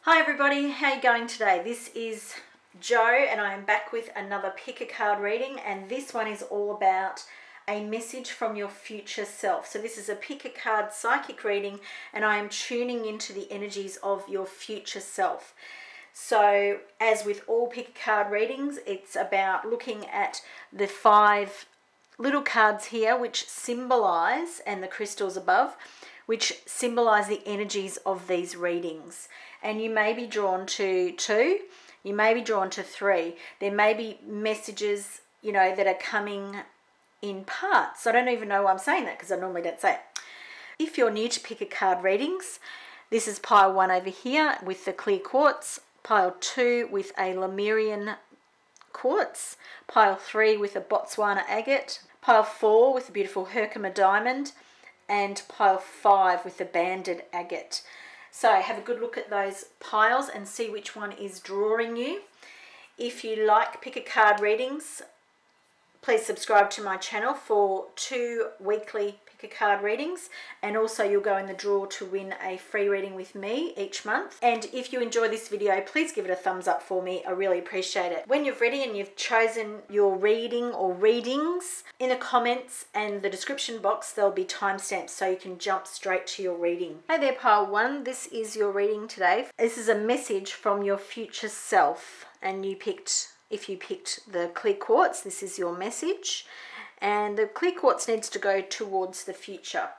Hi everybody, how are you going today? This is Jo and I am back with another pick a card reading, and this one is all about a message from your future self. So this is a pick a card psychic reading and I am tuning into the energies of your future self. So as with all pick a card readings, it's about looking at the 5 little cards here which symbolize, and the crystals above, which symbolize the energies of these readings. And you may be drawn to 2, you may be drawn to 3. There may be messages, that are coming in parts. I don't even know why I'm saying that because I normally don't say it. If you're new to pick a card readings, this is pile 1 over here with the clear quartz, pile 2 with a Lumerian quartz, pile 3 with a Botswana agate, pile 4 with a beautiful Herkimer diamond, and pile 5 with the banded agate. So have a good look at those piles and see which one is drawing you. If you like pick a card readings, please subscribe to my channel for 2 weekly pick a card readings, and also you'll go in the draw to win a free reading with me each month. And if you enjoy this video, please give it a thumbs up for me. I really appreciate it. When you're ready and you've chosen your reading or readings, in the comments and the description box there'll be timestamps so you can jump straight to your reading. Hey there pile 1, this is your reading today. This is a message from your future self, and if you picked the clear quartz, this is your message. And the clear quartz needs to go towards the future.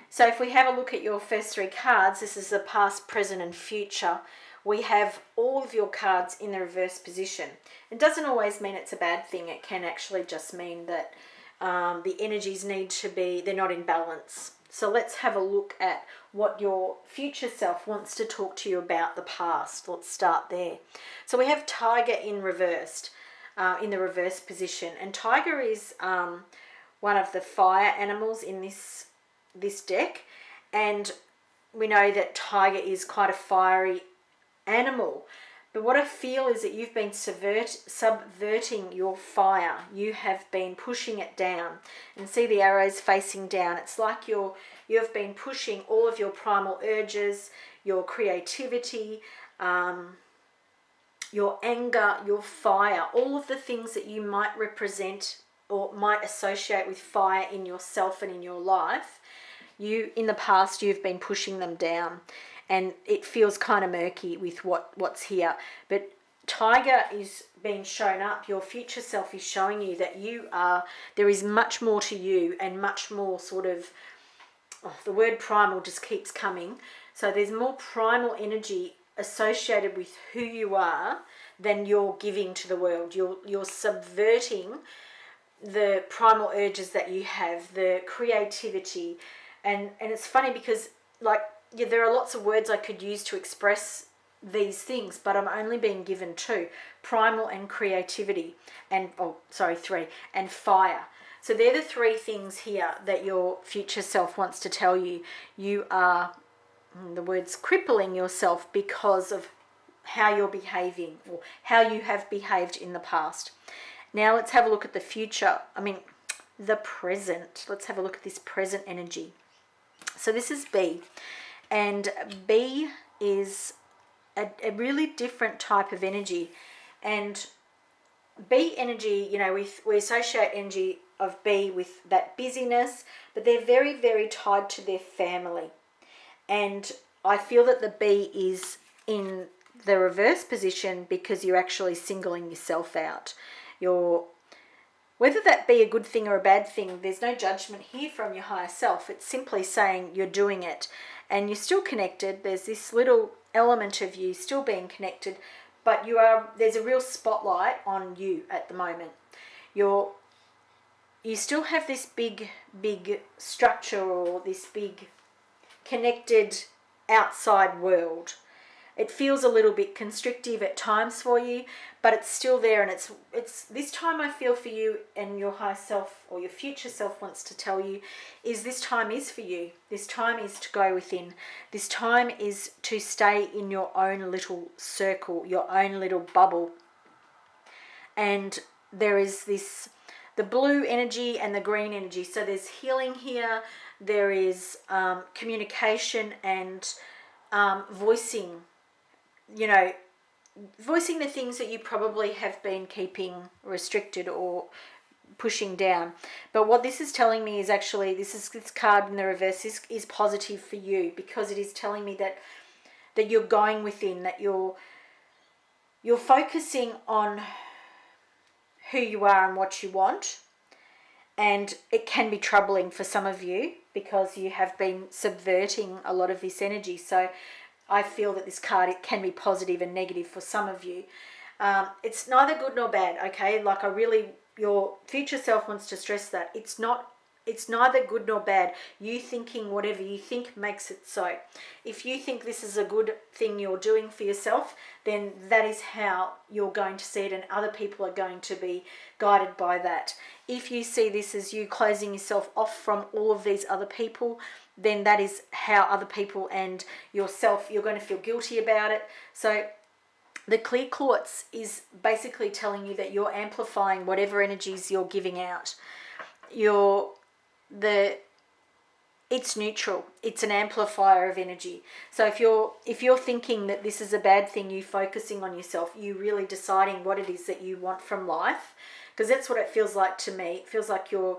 So if we have a look at your first 3 cards, this is the past, present and future. We have all of your cards in the reverse position. It doesn't always mean it's a bad thing. It can actually just mean that the energies they're not in balance. So let's have a look at what your future self wants to talk to you about the past. Let's start there. So we have Tiger in reversed. In the reverse position, and Tiger is one of the fire animals in this deck, and we know that Tiger is quite a fiery animal. But what I feel is that you've been subverting your fire. You have been pushing it down, and see the arrows facing down. It's like you have been pushing all of your primal urges, your creativity, your anger, your fire, all of the things that you might represent or might associate with fire in yourself and in your life. In the past, you've been pushing them down, and it feels kind of murky with what's here. But Tiger is being shown up. Your future self is showing you that there is much more to you, and much more the word primal just keeps coming. So there's more primal energy associated with who you are than you're giving to the world. You're subverting the primal urges that you have, the creativity, and it's funny because there are lots of words I could use to express these things, but I'm only being given 2: primal and creativity, and 3, and fire. So they're the 3 things here that your future self wants to tell you. You are, the word's crippling yourself because of how you're behaving, or how you have behaved in the past. Now let's have a look at the future. The present. Let's have a look at this present energy. So this is B, and B is a really different type of energy. And B energy, we associate energy of B with that busyness, but they're very, very tied to their family. And I feel that the B is in the reverse position because you're actually singling yourself out. Whether that be a good thing or a bad thing, there's no judgment here from your higher self. It's simply saying you're doing it and you're still connected. There's this little element of you still being connected, but there's a real spotlight on you at the moment. You still have this big structure, or this big connected outside world. It feels a little bit constrictive at times for you, but it's still there. And it's this time I feel for you, and your higher self or your future self wants to tell you is this time is for you. This time is to go within. This time is to stay in your own little circle, your own little bubble. And there is the blue energy and the green energy. So there's healing here. There is communication and voicing you know, voicing the things that you probably have been keeping restricted or pushing down. But what this is telling me is actually, this card in the reverse is positive for you, because it is telling me that you're going within, that you're focusing on who you are and what you want. And it can be troubling for some of you because you have been subverting a lot of this energy. So I feel that this card, it can be positive and negative for some of you. It's neither good nor bad, okay? Like, your future self wants to stress that. It's neither good nor bad. You thinking whatever you think makes it so. If you think this is a good thing you're doing for yourself, then that is how you're going to see it, and other people are going to be guided by that. If you see this as you closing yourself off from all of these other people, then that is how other people and yourself, you're going to feel guilty about it. So the clear quartz is basically telling you that you're amplifying whatever energies you're giving out. It's neutral. It's an amplifier of energy. So if you're thinking that this is a bad thing, you focusing on yourself, you really deciding what it is that you want from life, because that's what it feels like to me. It feels like you're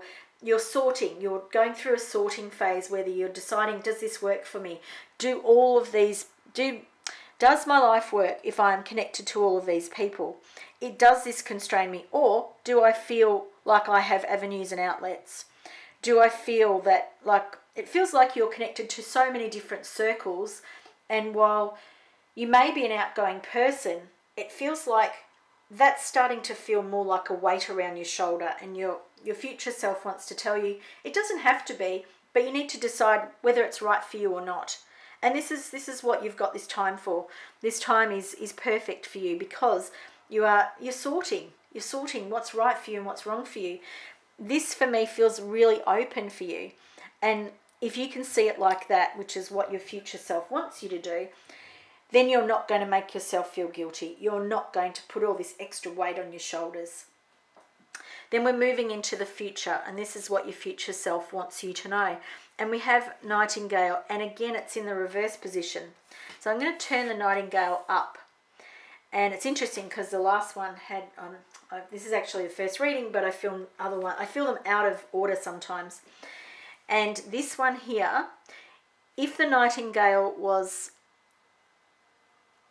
sorting. You're going through a sorting phase, whether you're deciding, does this work for me? Does my life work if I'm connected to all of these people? Does this constrain me? Or do I feel like I have avenues and outlets? Do I feel that, like, it feels like you're connected to so many different circles, and while you may be an outgoing person, it feels like that's starting to feel more like a weight around your shoulder, and your future self wants to tell you it doesn't have to be, but you need to decide whether it's right for you or not. And this is what you've got this time for. This time is perfect for you, because you're sorting what's right for you and what's wrong for you. This for me feels really open for you. And if you can see it like that, which is what your future self wants you to do, then you're not going to make yourself feel guilty. You're not going to put all this extra weight on your shoulders. Then we're moving into the future, and this is what your future self wants you to know. And we have Nightingale, and again it's in the reverse position. So I'm going to turn the Nightingale up. And it's interesting because the last one had, this is actually the first reading, but I feel them out of order sometimes. And this one here, if the Nightingale was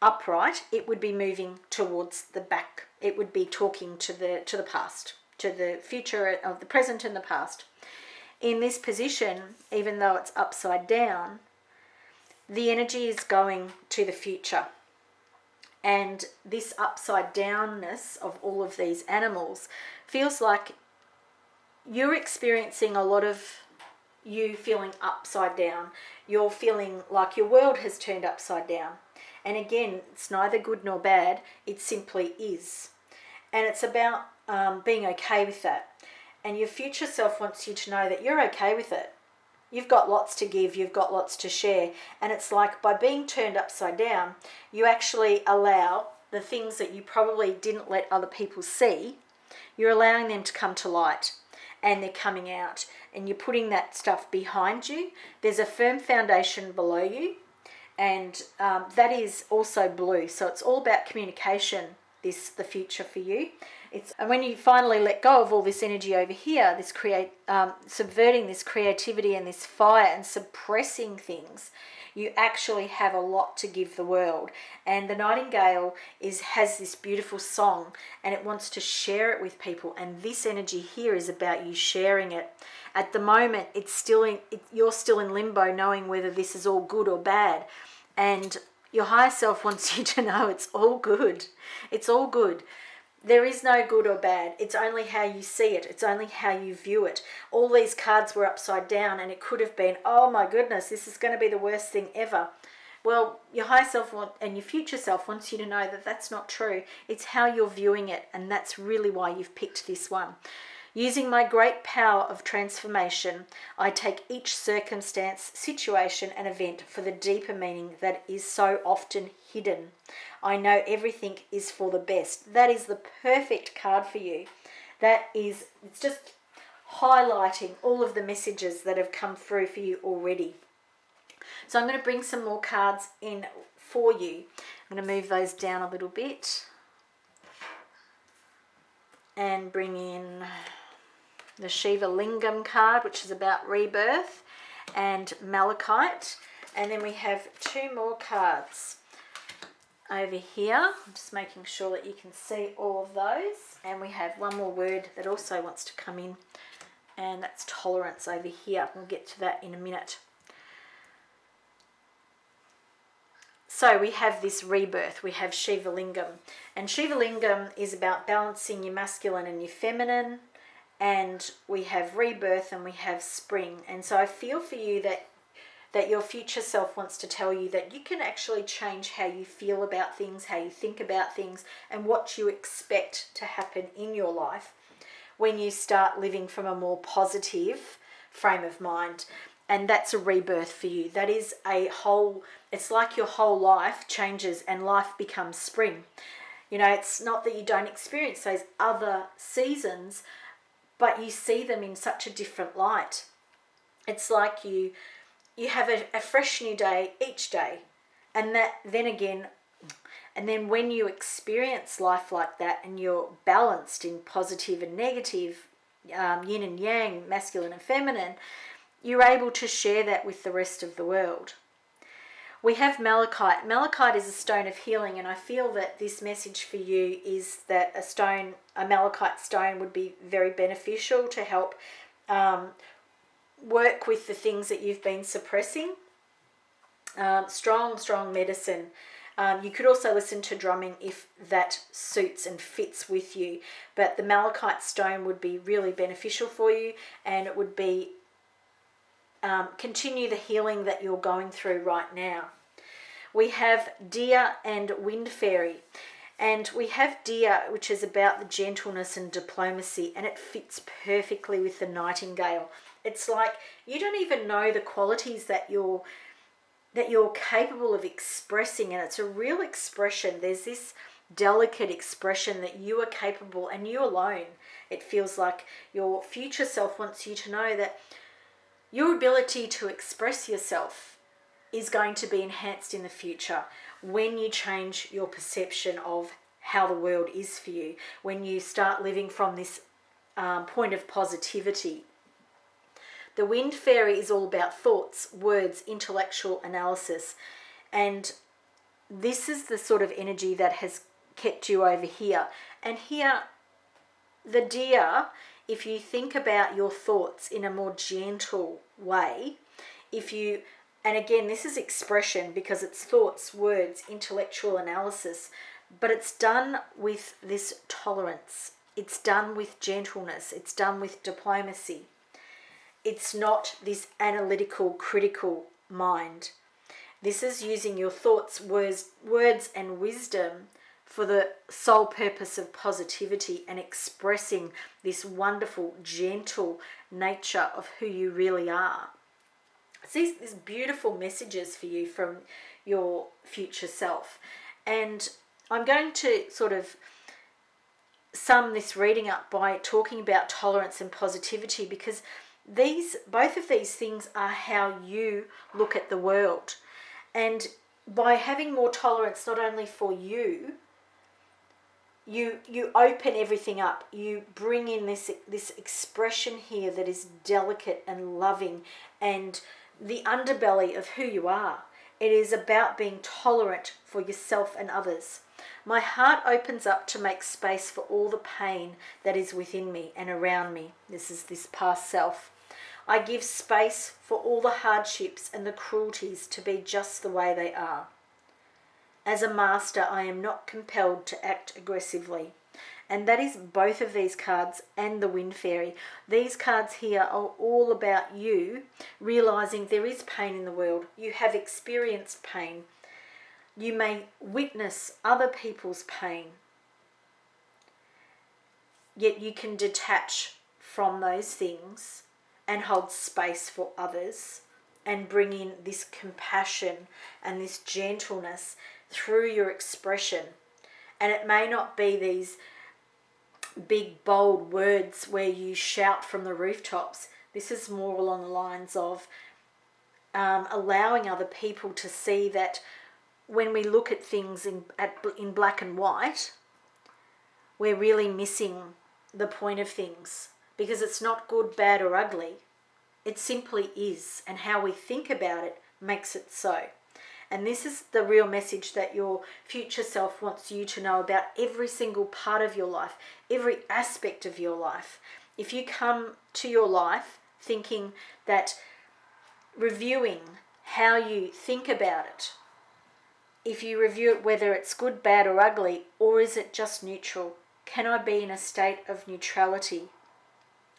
upright, it would be moving towards the back. It would be talking to the past, to the future of the present and the past. In this position, even though it's upside down, the energy is going to the future. And this upside downness of all of these animals feels like you're experiencing a lot of you feeling upside down. You're feeling like your world has turned upside down. And again, it's neither good nor bad. It simply is. And it's about being okay with that. And your future self wants you to know that you're okay with it. You've got lots to give, you've got lots to share. And it's like, by being turned upside down, you actually allow the things that you probably didn't let other people see, you're allowing them to come to light, and they're coming out. And you're putting that stuff behind you. There's a firm foundation below you, and that is also blue. So it's all about communication, the future for you. And when you finally let go of all this energy over here, this subverting this creativity and this fire and suppressing things, you actually have a lot to give the world. And the Nightingale has this beautiful song, and it wants to share it with people. And this energy here is about you sharing it. At the moment, you're still in limbo, knowing whether this is all good or bad. And your higher self wants you to know it's all good. It's all good. There is no good or bad. It's only how you see it. It's only how you view it. All these cards were upside down, and it could have been, oh my goodness, this is going to be the worst thing ever. Well, your higher self and your future self wants you to know that that's not true. It's how you're viewing it, and that's really why you've picked this one. Using my great power of transformation, I take each circumstance, situation, and event for the deeper meaning that is so often hidden. I know everything is for the best. That is the perfect card for you. It's just highlighting all of the messages that have come through for you already. So I'm going to bring some more cards in for you. I'm going to move those down a little bit and bring in the Shiva Lingam card, which is about rebirth, and Malachite. And then we have two more cards over here. I'm just making sure that you can see all of those. And we have one more word that also wants to come in, and that's tolerance over here. We'll get to that in a minute. So we have this rebirth, we have Shiva Lingam. And Shiva Lingam is about balancing your masculine and your feminine. And we have rebirth and we have spring. And so I feel for you that your future self wants to tell you that you can actually change how you feel about things, how you think about things, and what you expect to happen in your life when you start living from a more positive frame of mind. And that's a rebirth for you. That is it's like your whole life changes and life becomes spring. You know, it's not that you don't experience those other seasons, but you see them in such a different light. It's like you have a fresh new day each day. And then when you experience life like that and you're balanced in positive and negative, yin and yang, masculine and feminine, you're able to share that with the rest of the world. We have Malachite. Malachite is a stone of healing, and I feel that this message for you is that a Malachite stone would be very beneficial to help work with the things that you've been suppressing. Strong medicine. You could also listen to drumming if that suits and fits with you, but the Malachite stone would be really beneficial for you, and it would be continue the healing that you're going through right now. We have Deer and Wind Fairy. And we have Deer, which is about the gentleness and diplomacy, and it fits perfectly with the Nightingale. It's like you don't even know the qualities that you're capable of expressing, and it's a real expression. There's this delicate expression that you are capable, and you alone. It feels like your future self wants you to know that your ability to express yourself is going to be enhanced in the future when you change your perception of how the world is for you, when you start living from this point of positivity. The Wind Fairy is all about thoughts, words, intellectual analysis, and this is the sort of energy that has kept you over here. And here, the Deer, if you think about your thoughts in a more gentle way, and again, this is expression because it's thoughts, words, intellectual analysis, but it's done with this tolerance. It's done with gentleness. It's done with diplomacy. It's not this analytical, critical mind. This is using your thoughts, words and wisdom for the sole purpose of positivity and expressing this wonderful, gentle nature of who you really are. So these beautiful messages for you from your future self. And I'm going to sort of sum this reading up by talking about tolerance and positivity, because both of these things are how you look at the world. And by having more tolerance, not only for you, you open everything up. You bring in this expression here that is delicate and loving, and the underbelly of who you are. It is about being tolerant for yourself and others. My heart opens up to make space for all the pain that is within me and around me. This is this past self. I give space for all the hardships and the cruelties to be just the way they are. As a master, I am not compelled to act aggressively. And that is both of these cards and the Wind Fairy. These cards here are all about you realizing there is pain in the world. You have experienced pain. You may witness other people's pain. Yet you can detach from those things and hold space for others and bring in this compassion and this gentleness through your expression. And it may not be these big bold words where you shout from the rooftops. This is more along the lines of allowing other people to see that when we look at things in black and white, we're really missing the point of things, because it's not good, bad, or ugly. It simply is, and how we think about it makes it so. And this is the real message that your future self wants you to know about every single part of your life, every aspect of your life. If you come to your life thinking that, reviewing how you think about it, if you review it whether it's good, bad, or ugly, or is it just neutral? Can I be in a state of neutrality?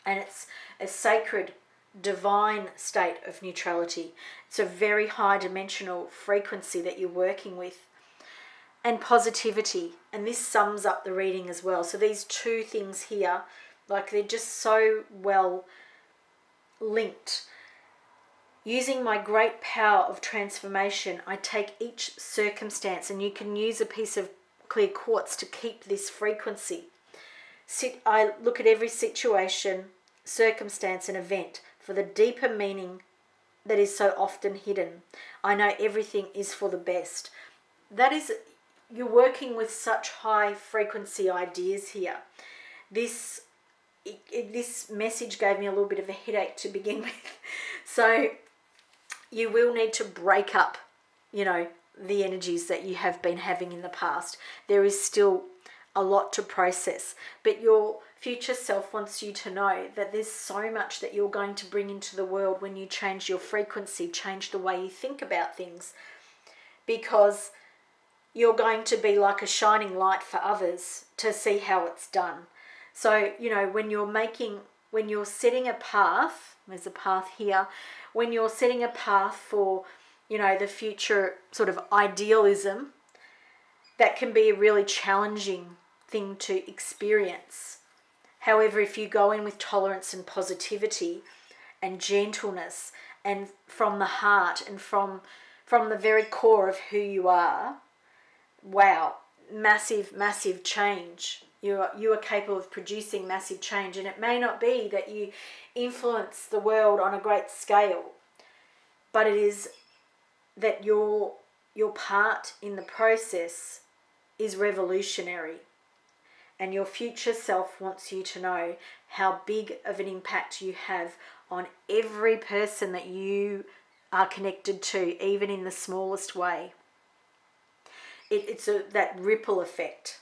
And it's a sacred, divine state of neutrality. It's a very high dimensional frequency that you're working with. And positivity. And this sums up the reading as well. So these two things here, like, they're just so well linked. Using my great power of transformation, I take each circumstance, and you can use a piece of clear quartz to keep this frequency. I look at every situation, circumstance, and event for the deeper meaning that is so often hidden. I know everything is for the best. That is, you're working with such high frequency ideas here. This message gave me a little bit of a headache to begin with. So you will need to break up, the energies that you have been having in the past. There is still a lot to process, but your future self wants you to know that there's so much that you're going to bring into the world when you change your frequency, change the way you think about things, because you're going to be like a shining light for others to see how it's done. So, when you're setting a path, there's a path here, when you're setting a path for, the future sort of idealism, that can be a really challenging thing to experience. However, if you go in with tolerance and positivity and gentleness, and from the heart and from the very core of who you are, wow, massive change. You are capable of producing massive change, and it may not be that you influence the world on a great scale, but it is that your part in the process is revolutionary. And your future self wants you to know how big of an impact you have on every person that you are connected to, even in the smallest way. It's that ripple effect.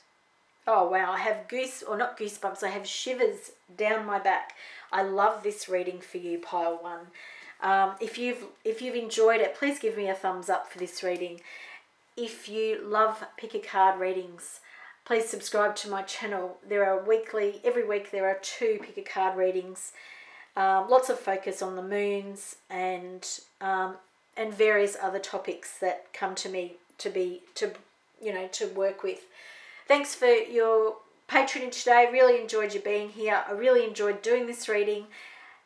Oh wow, I have not goosebumps, I have shivers down my back. I love this reading for you, Pile 1. If you've enjoyed it, please give me a thumbs up for this reading. If you love pick a card readings, please subscribe to my channel. Every week there are 2 pick a card readings. Lots of focus on the moons and various other topics that come to me to work with. Thanks for your patronage today. I really enjoyed you being here. I really enjoyed doing this reading.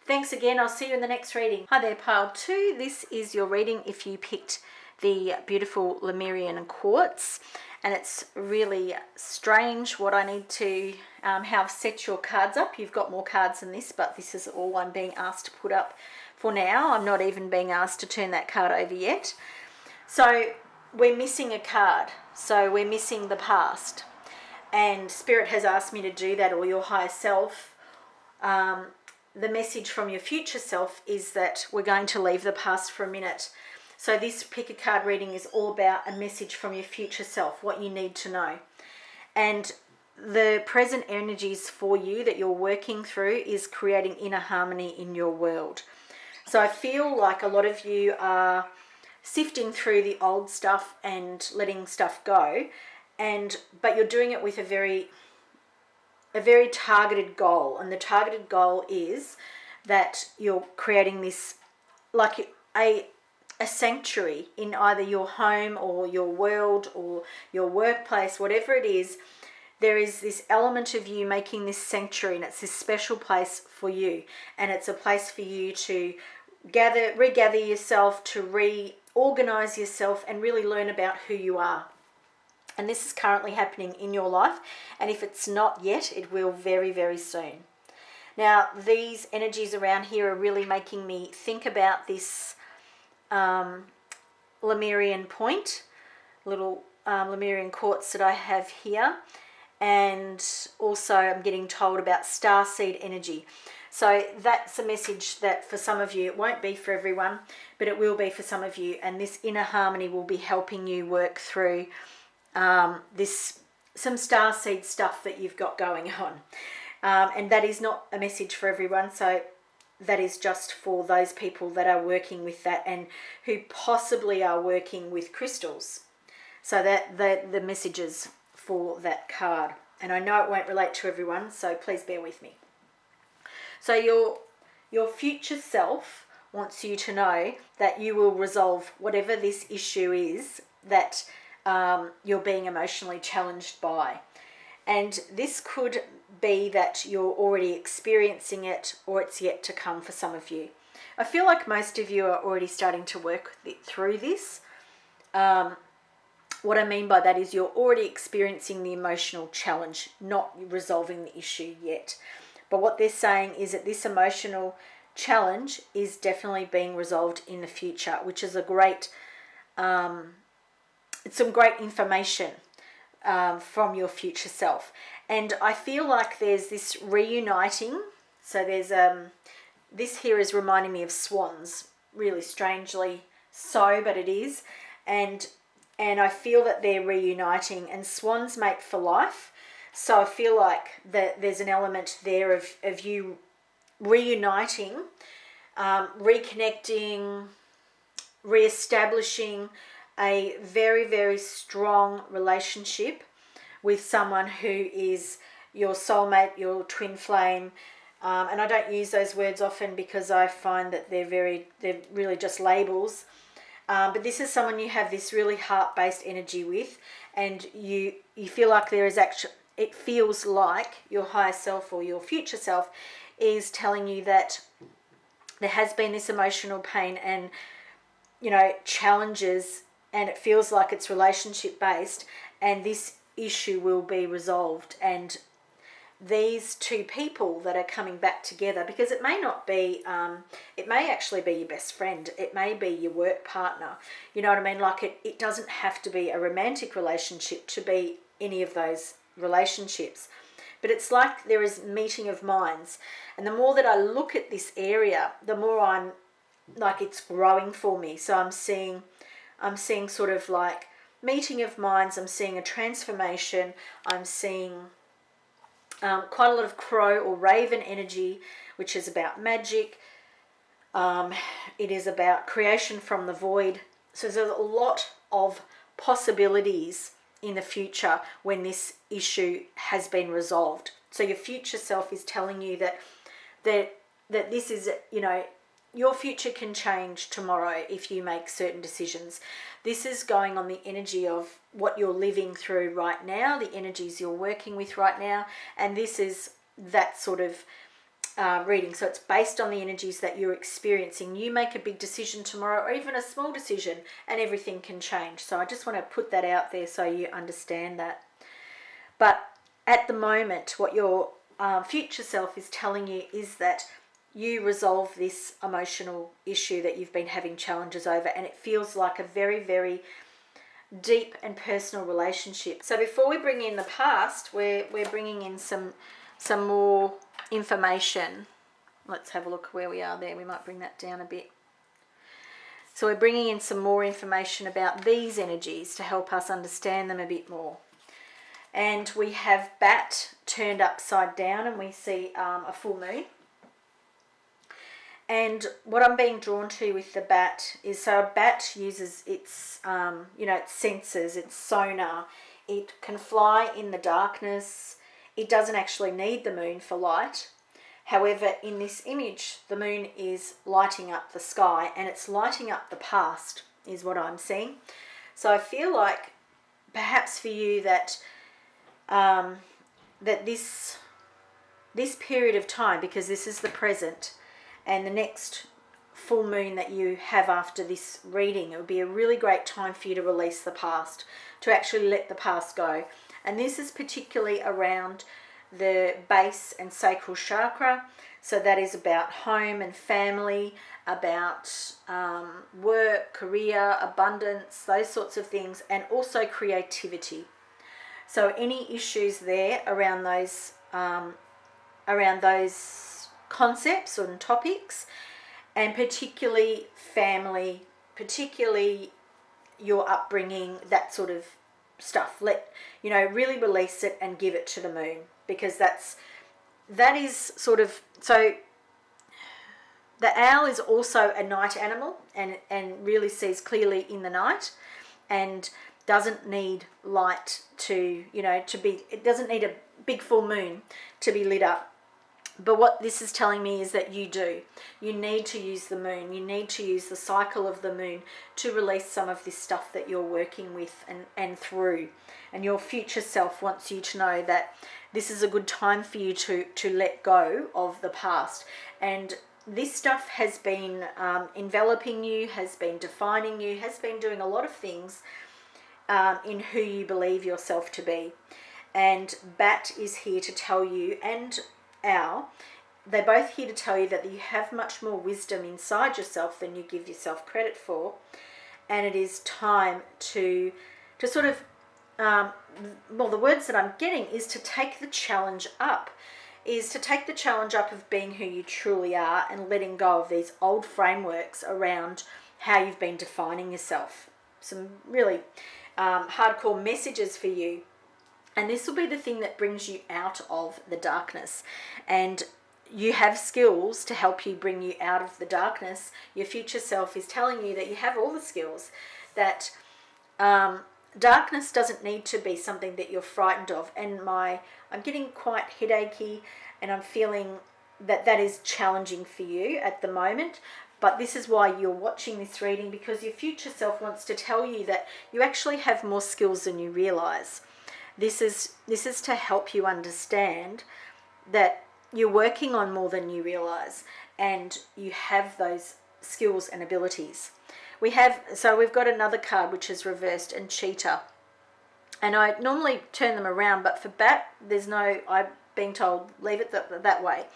Thanks again. I'll see you in the next reading. Hi there, Pile 2. This is your reading if you picked the beautiful Lumerian quartz. And it's really strange what I need to have set your cards up. You've got more cards than this, but this is all I'm being asked to put up for now. I'm not even being asked to turn that card over yet. So we're missing a card. So we're missing the past. And Spirit has asked me to do that, or your higher self. The message from your future self is that we're going to leave the past for a minute. So this pick a card reading is all about a message from your future self, what you need to know. And the present energies for you that you're working through is creating inner harmony in your world. So I feel like a lot of you are sifting through the old stuff and letting stuff go, but you're doing it with a very targeted goal. And the targeted goal is that you're creating this, like a sanctuary in either your home or your world or your workplace, whatever it is. There is this element of you making this sanctuary, and it's this special place for you, and it's a place for you to regather yourself, to reorganize yourself, and really learn about who you are. And this is currently happening in your life, and if it's not yet, it will very, very soon. Now, these energies around here are really making me think about this Lumerian point, little Lumerian quartz that I have here. And also I'm getting told about starseed energy. So that's a message that for some of you, it won't be for everyone, but it will be for some of you. And this inner harmony will be helping you work through some starseed stuff that you've got going on. And that is not a message for everyone. So that is just for those people that are working with that and who possibly are working with crystals. So that the messages for that card. And I know it won't relate to everyone, so please bear with me. So your future self wants you to know that you will resolve whatever this issue is that you're being emotionally challenged by. And this could be that you're already experiencing it, or it's yet to come for some of you. I feel like most of you are already starting to work through this. What I mean by that is you're already experiencing the emotional challenge, not resolving the issue yet. But what they're saying is that this emotional challenge is definitely being resolved in the future, which is a great, it's some great information from your future self. And I feel like there's this reuniting. So there's this here is reminding me of swans, really strangely so, but it is. And I feel that they're reuniting, and swans mate for life. So I feel like that there's an element there of you reuniting, reconnecting, reestablishing a very, very strong relationship with someone who is your soulmate, your twin flame. And I don't use those words often because I find that they're really just labels. But this is someone you have this really heart-based energy with, and you feel like there is actually, it feels like your higher self or your future self is telling you that there has been this emotional pain and, challenges, and it feels like it's relationship-based, and this issue will be resolved. And these two people that are coming back together, because it may not be, it may actually be your best friend, it may be your work partner, you know what I mean? Like it doesn't have to be a romantic relationship to be any of those relationships, but it's like there is meeting of minds. And the more that I look at this area, the more I'm like it's growing for me. So I'm seeing sort of like meeting of minds, I'm seeing a transformation, I'm seeing quite a lot of crow or raven energy, which is about magic. It is about creation from the void. So there's a lot of possibilities in the future when this issue has been resolved. So your future self is telling you that this is, your future can change tomorrow if you make certain decisions. This is going on the energy of what you're living through right now, the energies you're working with right now, and this is that sort of reading. So it's based on the energies that you're experiencing. You make a big decision tomorrow, or even a small decision, and everything can change. So I just want to put that out there so you understand that. But at the moment, what your future self is telling you is that you resolve this emotional issue that you've been having challenges over, and it feels like a very, very deep and personal relationship. So before we bring in the past, we're bringing in some more information. Let's have a look where we are there. We might bring that down a bit. So we're bringing in some more information about these energies to help us understand them a bit more. And we have Bat turned upside down, and we see a full moon. And what I'm being drawn to with the bat is, so a bat uses its, its senses, its sonar. It can fly in the darkness. It doesn't actually need the moon for light. However, in this image, the moon is lighting up the sky, and it's lighting up the past, is what I'm seeing. So I feel like perhaps for you that that this period of time, because this is the present, and the next full moon that you have after this reading, it would be a really great time for you to release the past, to actually let the past go. And this is particularly around the base and sacral chakra. So that is about home and family, about work, career, abundance, those sorts of things, and also creativity. So any issues there around those concepts and topics, and particularly family, particularly your upbringing, that sort of stuff. Really release it and give it to the moon, because that is sort of, so the owl is also a night animal and really sees clearly in the night, and doesn't need light it doesn't need a big full moon to be lit up. But what this is telling me is that you need to use the moon. You need to use the cycle of the moon to release some of this stuff that you're working with and through. And your future self wants you to know that this is a good time for you to let go of the past. And this stuff has been enveloping you, has been defining you, has been doing a lot of things in who you believe yourself to be. And Bat is here to tell you, and Owl, they're both here to tell you that you have much more wisdom inside yourself than you give yourself credit for, and it is time to sort of the words that I'm getting is to take the challenge up, of being who you truly are and letting go of these old frameworks around how you've been defining yourself. Some really hardcore messages for you. And this will be the thing that brings you out of the darkness. And you have skills to help you bring you out of the darkness. Your future self is telling you that you have all the skills, that darkness doesn't need to be something that you're frightened of. And I'm getting quite headachy, and I'm feeling that is challenging for you at the moment. But this is why you're watching this reading, because your future self wants to tell you that you actually have more skills than you realize. This is to help you understand that you're working on more than you realize, and you have those skills and abilities. We've got another card which is reversed, and Cheetah. And I normally turn them around, but for Bat, I'm being told leave it that way.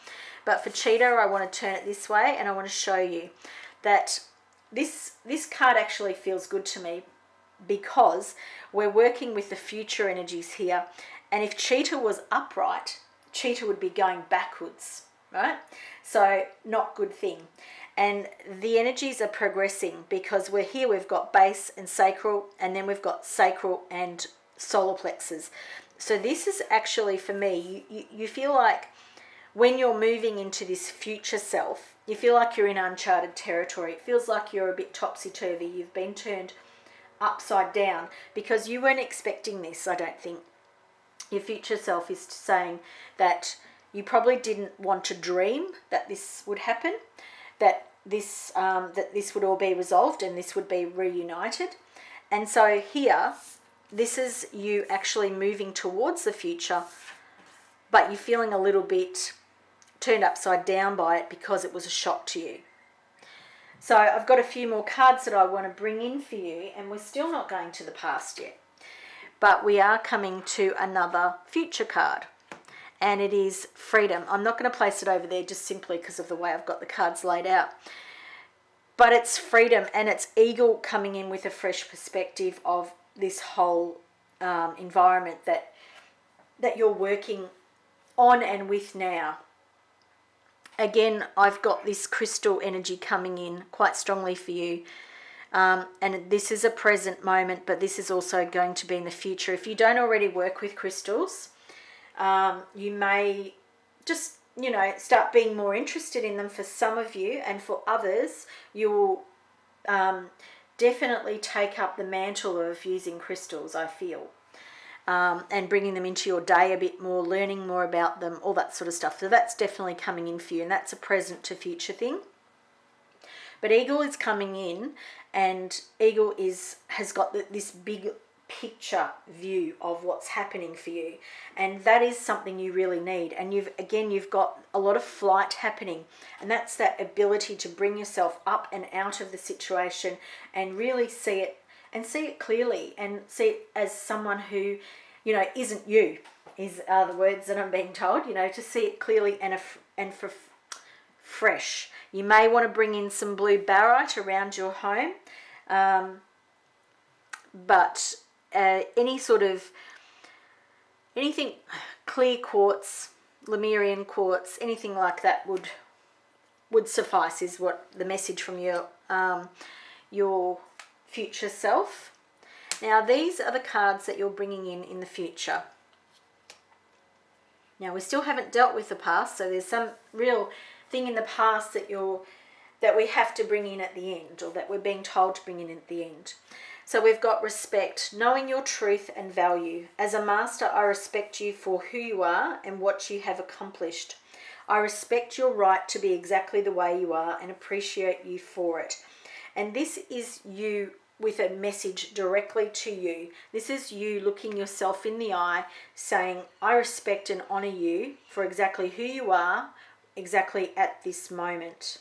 But for Cheetah, I want to turn it this way, and I want to show you that this card actually feels good to me, because we're working with the future energies here. And if Cheetah was upright, Cheetah would be going backwards, right? So not good thing. And the energies are progressing, because we've got base and sacral, and then we've got sacral and solar plexus. So this is actually, for me, you feel like when you're moving into this future self, you feel like you're in uncharted territory. It feels like you're a bit topsy-turvy. You've been turned upside down because you weren't expecting this, I don't think. Your future self is saying that you probably didn't want to dream that this would happen, that this would all be resolved and this would be reunited. And so here, this is you actually moving towards the future, but you're feeling a little bit turned upside down by it because it was a shock to you. So I've got a few more cards that I want to bring in for you, and we're still not going to the past yet. But we are coming to another future card, and it is freedom. I'm not going to place it over there just simply because of the way I've got the cards laid out. But it's freedom, and it's eagle coming in with a fresh perspective of this whole environment that you're working on and with now. Again, I've got this crystal energy coming in quite strongly for you. And this is a present moment, but this is also going to be in the future. If you don't already work with crystals, you may just, start being more interested in them for some of you, and for others, you will definitely take up the mantle of using crystals, I feel. And bringing them into your day a bit more, learning more about them, all that sort of stuff. So that's definitely coming in for you, and that's a present to future thing. But eagle is coming in, and eagle has got this big picture view of what's happening for you, and that is something you really need. And you've got a lot of flight happening, and that's that ability to bring yourself up and out of the situation and really see it clearly, and see it as someone who isn't you. are the words that I'm being told, you know, to see it clearly and for fresh. You may want to bring in some blue barite around your home, but anything clear quartz, Lumerian quartz, anything like that would suffice, is what the message from your future self. Now these are the cards that you're bringing in the future. Now we still haven't dealt with the past, so there's some real thing in the past that we have to bring in at the end, or that we're being told to bring in at the end. So we've got respect, knowing your truth and value. As a master, I respect you for who you are and what you have accomplished. I respect your right to be exactly the way you are and appreciate you for it. And this is you with a message directly to you. This is you looking yourself in the eye, saying, I respect and honor you for exactly who you are, exactly at this moment.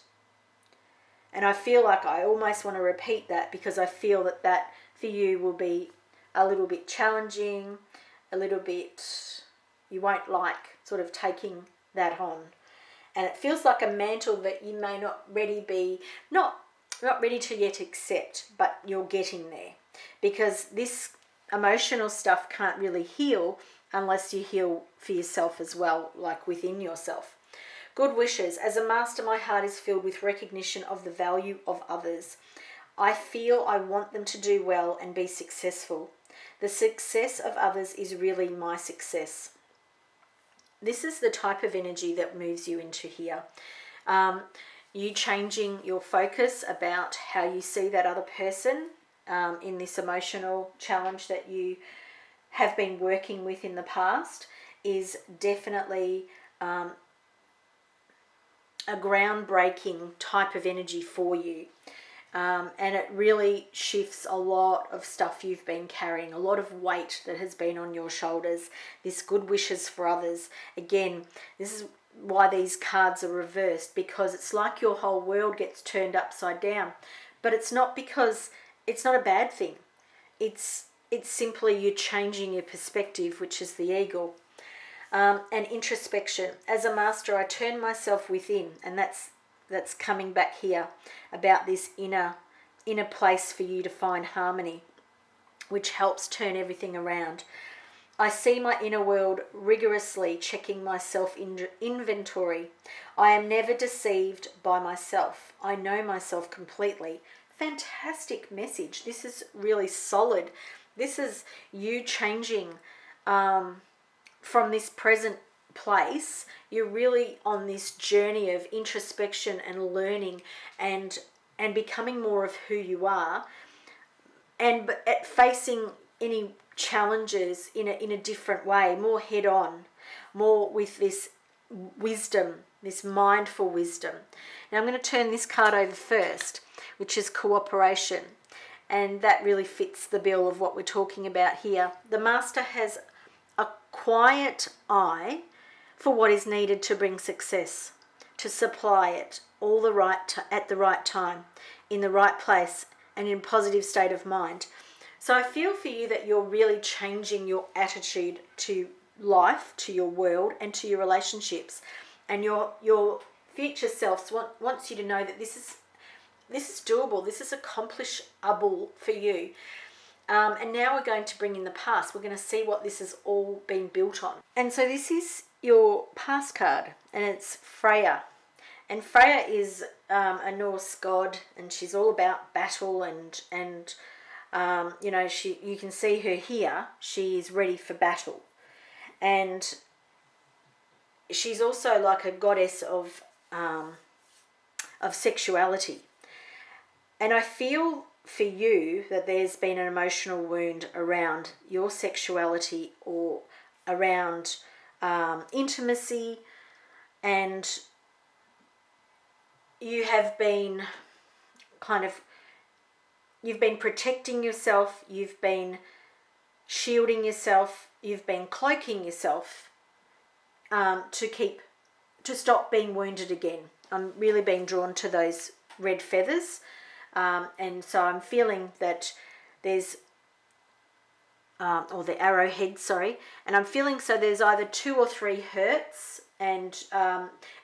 And I feel like I almost want to repeat that, because I feel that for you will be a little bit challenging, a little bit, you won't like sort of taking that on. And it feels like a mantle that you may not ready to yet accept, but you're getting there, because this emotional stuff can't really heal unless you heal for yourself as well, like within yourself. Good wishes. As a master, my heart is filled with recognition of the value of others. I feel I want them to do well and be successful. The success of others is really my success. This is the type of energy that moves you into here. You changing your focus about how you see that other person in this emotional challenge that you have been working with in the past is definitely a groundbreaking type of energy for you. And it really shifts a lot of stuff you've been carrying, a lot of weight that has been on your shoulders. This good wishes for others. Again, this is why these cards are reversed, because it's like your whole world gets turned upside down. But it's not, because it's not a bad thing. It's simply you changing your perspective, which is the eagle. And introspection. As a master, I turn myself within, and that's coming back here about this inner place for you to find harmony, which helps turn everything around. I see my inner world rigorously checking my self-inventory. I am never deceived by myself. I know myself completely. Fantastic message. This is really solid. This is you changing from this present place. You're really on this journey of introspection and learning and becoming more of who you are, and at facing any challenges in a different way, more head on, more with this wisdom, this mindful wisdom. Now I'm going to turn this card over first, which is cooperation, and that really fits the bill of what we're talking about here. The master has a quiet eye for what is needed to bring success, to supply it at the right time, in the right place, and in a positive state of mind. So I feel for you that you're really changing your attitude to life, to your world, and to your relationships. And your future self wants you to know that this is doable, this is accomplishable for you. And now we're going to bring in the past. We're going to see what this has all been built on. And so this is your past card, and it's Freya. And Freya is a Norse god, and she's all about battle and you know, you can see her here. She is ready for battle, and she's also like a goddess of sexuality. And I feel for you that there's been an emotional wound around your sexuality, or around intimacy, and you have been you've been protecting yourself, you've been shielding yourself, you've been cloaking yourself to stop being wounded again. I'm really being drawn to those red feathers, and so I'm feeling that there's or the arrowhead, sorry. And I'm feeling, so there's either 2 or 3 hurts, and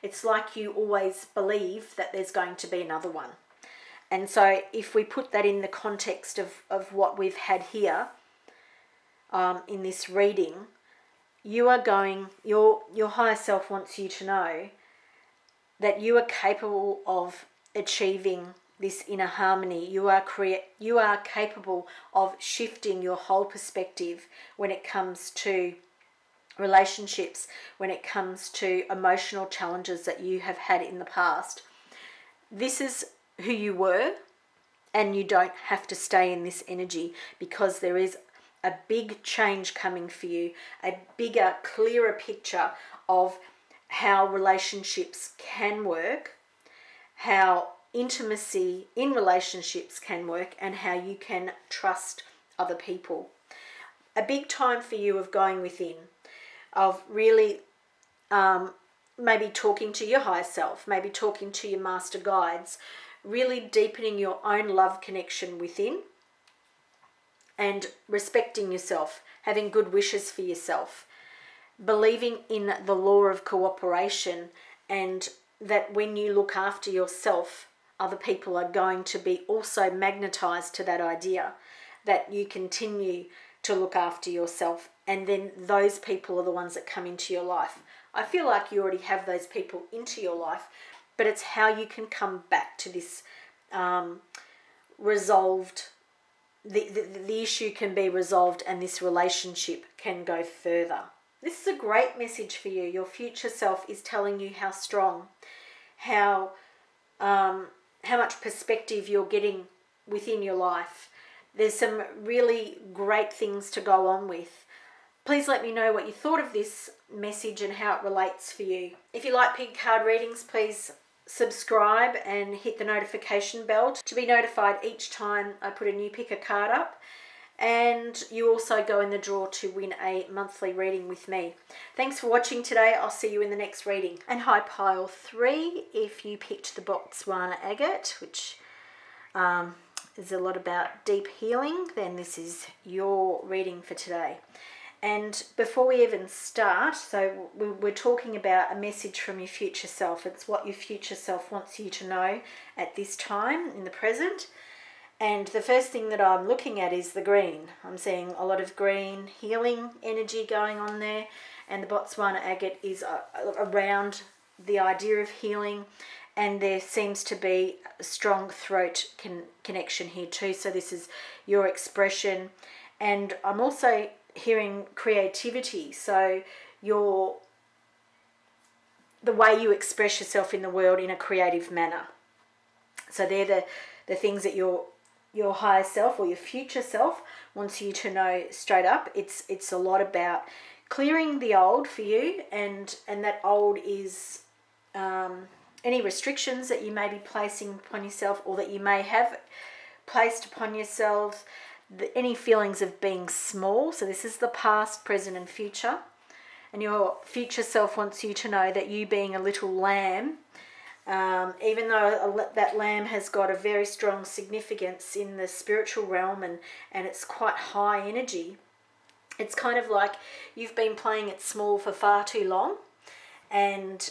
it's like you always believe that there's going to be another one. And so if we put that in the context of what we've had here in this reading, you are going, your higher self wants you to know that you are capable of achieving this inner harmony. You are capable of shifting your whole perspective when it comes to relationships, when it comes to emotional challenges that you have had in the past. This is who you were, and you don't have to stay in this energy, because there is a big change coming for you, a bigger, clearer picture of how relationships can work, how intimacy in relationships can work, and how you can trust other people. A big time for you of going within, of really maybe talking to your higher self, maybe talking to your master guides, really deepening your own love connection within, and respecting yourself, having good wishes for yourself, believing in the law of cooperation, and that when you look after yourself, other people are going to be also magnetized to that idea, that you continue to look after yourself, and then those people are the ones that come into your life. I feel like you already have those people into your life, but it's how you can come back to this resolved, the issue can be resolved, and this relationship can go further. This is a great message for you. Your future self is telling you how strong, how much perspective you're getting within your life. There's some really great things to go on with. Please let me know what you thought of this message and how it relates for you. If you like pick card readings, please subscribe and hit the notification bell to be notified each time I put a new pick a card up. And you also go in the draw to win a monthly reading with me. Thanks for watching today. I'll see you in the next reading. And hi pile 3, if you picked the Botswana Agate, which is a lot about deep healing, then this is your reading for today. And before we even start, so we're talking about a message from your future self. It's what your future self wants you to know at this time in the present. And the first thing that I'm looking at is the green. I'm seeing a lot of green healing energy going on there. And the Botswana Agate is around the idea of healing. And there seems to be a strong throat connection here too. So this is your expression. And I'm also hearing creativity. So the way you express yourself in the world in a creative manner. So they're the things that your higher self or your future self wants you to know straight up. It's a lot about clearing the old for you, and that old is any restrictions that you may be placing upon yourself, or that you may have placed upon yourself, any feelings of being small. So this is the past, present and future. And your future self wants you to know that you being a little lamb, even though that lamb has got a very strong significance in the spiritual realm, and it's quite high energy, it's kind of like you've been playing it small for far too long. And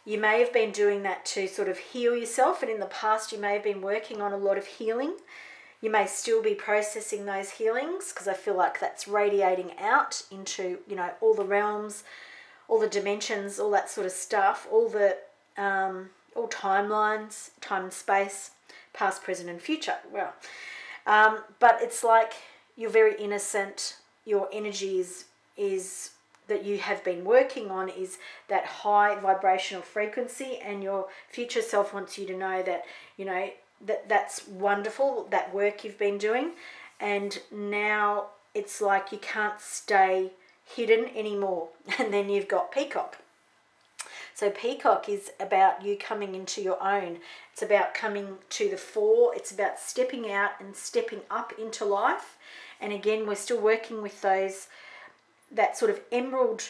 you may have been doing that to sort of heal yourself, and in the past you may have been working on a lot of healing. You may still be processing those healings, because I feel like that's radiating out into, all the realms, all the dimensions, all that sort of stuff, all timelines, time and space, past, present and future. Well, but it's like you're very innocent. Your energy is that you have been working on is that high vibrational frequency, and your future self wants you to know that, that's wonderful, that work you've been doing, and now it's like you can't stay hidden anymore. And then you've got Peacock. So Peacock is about you coming into your own. It's about coming to the fore. It's about stepping out and stepping up into life. And again, we're still working with that sort of emerald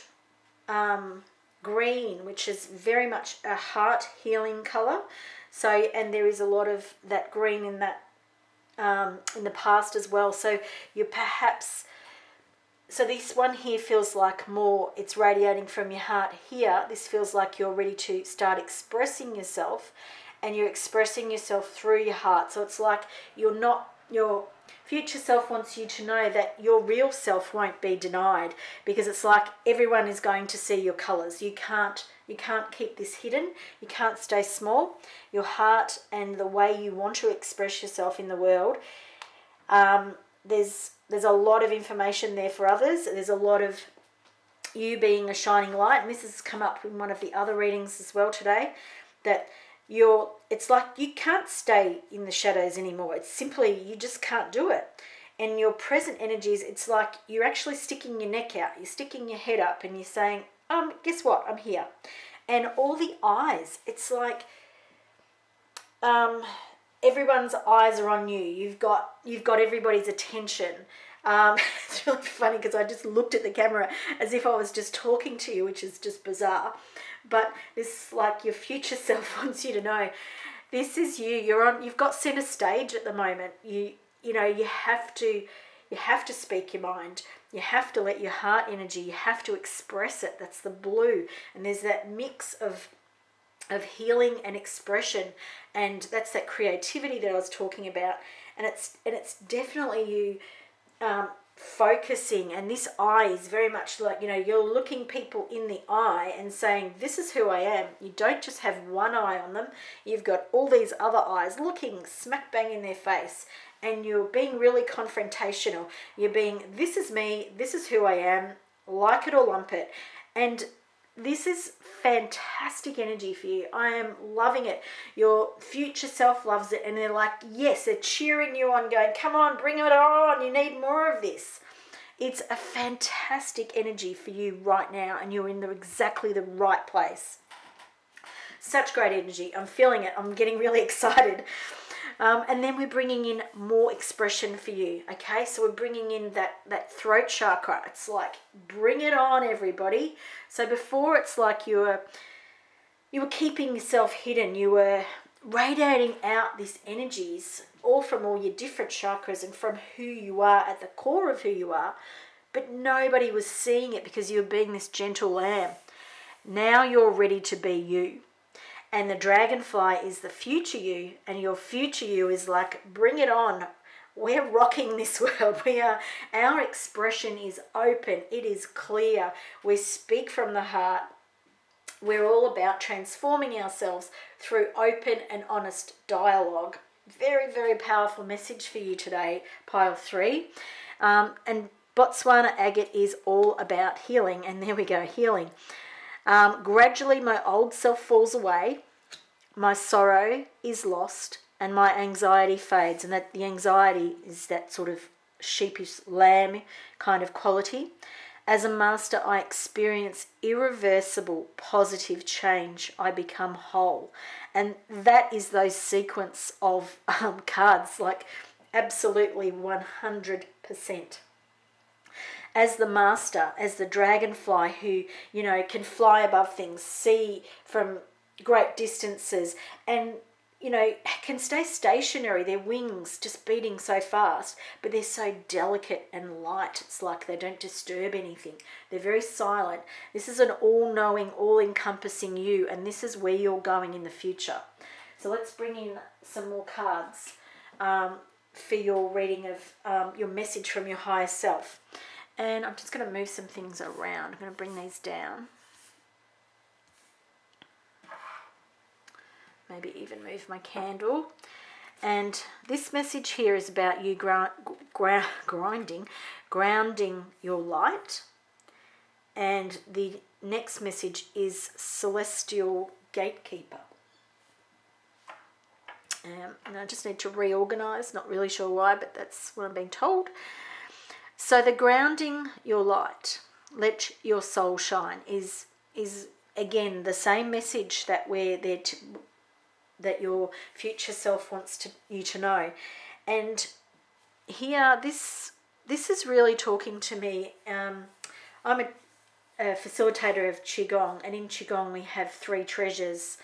green, which is very much a heart healing color. So, and there is a lot of that green in that in the past as well. So you're perhaps So this one here feels like more, it's radiating from your heart here. This feels like you're ready to start expressing yourself, and you're expressing yourself through your heart. So it's like you're not, your future self wants you to know that your real self won't be denied, because it's like everyone is going to see your colors. You can't keep this hidden. You can't stay small. Your heart and the way you want to express yourself in the world, there's a lot of information there for others. There's a lot of you being a shining light, and this has come up in one of the other readings as well today, that it's like you can't stay in the shadows anymore. It's simply, you just can't do it. And your present energies, it's like you're actually sticking your neck out, you're sticking your head up, and you're saying, guess what, I'm here. And all the eyes, it's like everyone's eyes are on you. You've got everybody's attention. It's really funny because I just looked at the camera as if I was just talking to you, which is just bizarre. But this, like, your future self wants you to know, this is you. You've got center stage at the moment. You have to speak your mind. You have to let your heart energy, you have to express it. That's the blue. And there's that mix of healing and expression, and that's that creativity that I was talking about. And it's definitely you focusing, and this eye is very much like, you're looking people in the eye and saying, this is who I am. You don't just have one eye on them, you've got all these other eyes looking smack bang in their face, and you're being really confrontational. You're being, this is me, this is who I am, like it or lump it. And this is fantastic energy for you. I am loving it. Your future self loves it, and they're like, yes, they're cheering you on, going, come on, bring it on, you need more of this. It's a fantastic energy for you right now, and you're in exactly the right place. Such great energy. I'm feeling it. I'm getting really excited. And then we're bringing in more expression for you, okay? So we're bringing in that throat chakra. It's like, bring it on, everybody. So before, it's like you were keeping yourself hidden. You were radiating out these energies, all from all your different chakras and from who you are at the core of who you are, but nobody was seeing it because you were being this gentle lamb. Now you're ready to be you. And the dragonfly is the future you, and your future you is like, bring it on. We're rocking this world. Our expression is open. It is clear. We speak from the heart. We're all about transforming ourselves through open and honest dialogue. Very, very powerful message for you today, pile 3. And Botswana Agate is all about healing. And there we go, healing. Gradually my old self falls away, my sorrow is lost, and my anxiety fades. And that the anxiety is that sort of sheepish lamb kind of quality. As a master, I experience irreversible positive change. I become whole. And that is those sequence of cards, like absolutely 100%. As the master, as the dragonfly who, can fly above things, see from great distances, and, can stay stationary, their wings just beating so fast, but they're so delicate and light. It's like they don't disturb anything. They're very silent. This is an all-knowing, all-encompassing you, and this is where you're going in the future. So let's bring in some more cards for your reading of your message from your higher self. And I'm just going to move some things around. I'm going to bring these down. Maybe even move my candle. And this message here is about you grounding your light. And the next message is Celestial Gatekeeper. And I just need to reorganize. Not really sure why, but that's what I'm being told. So the grounding your light, let your soul shine, is again the same message that we're there to, that your future self wants you to know. And here, this is really talking to me. I'm a facilitator of Qigong, and in Qigong we have 3 treasures,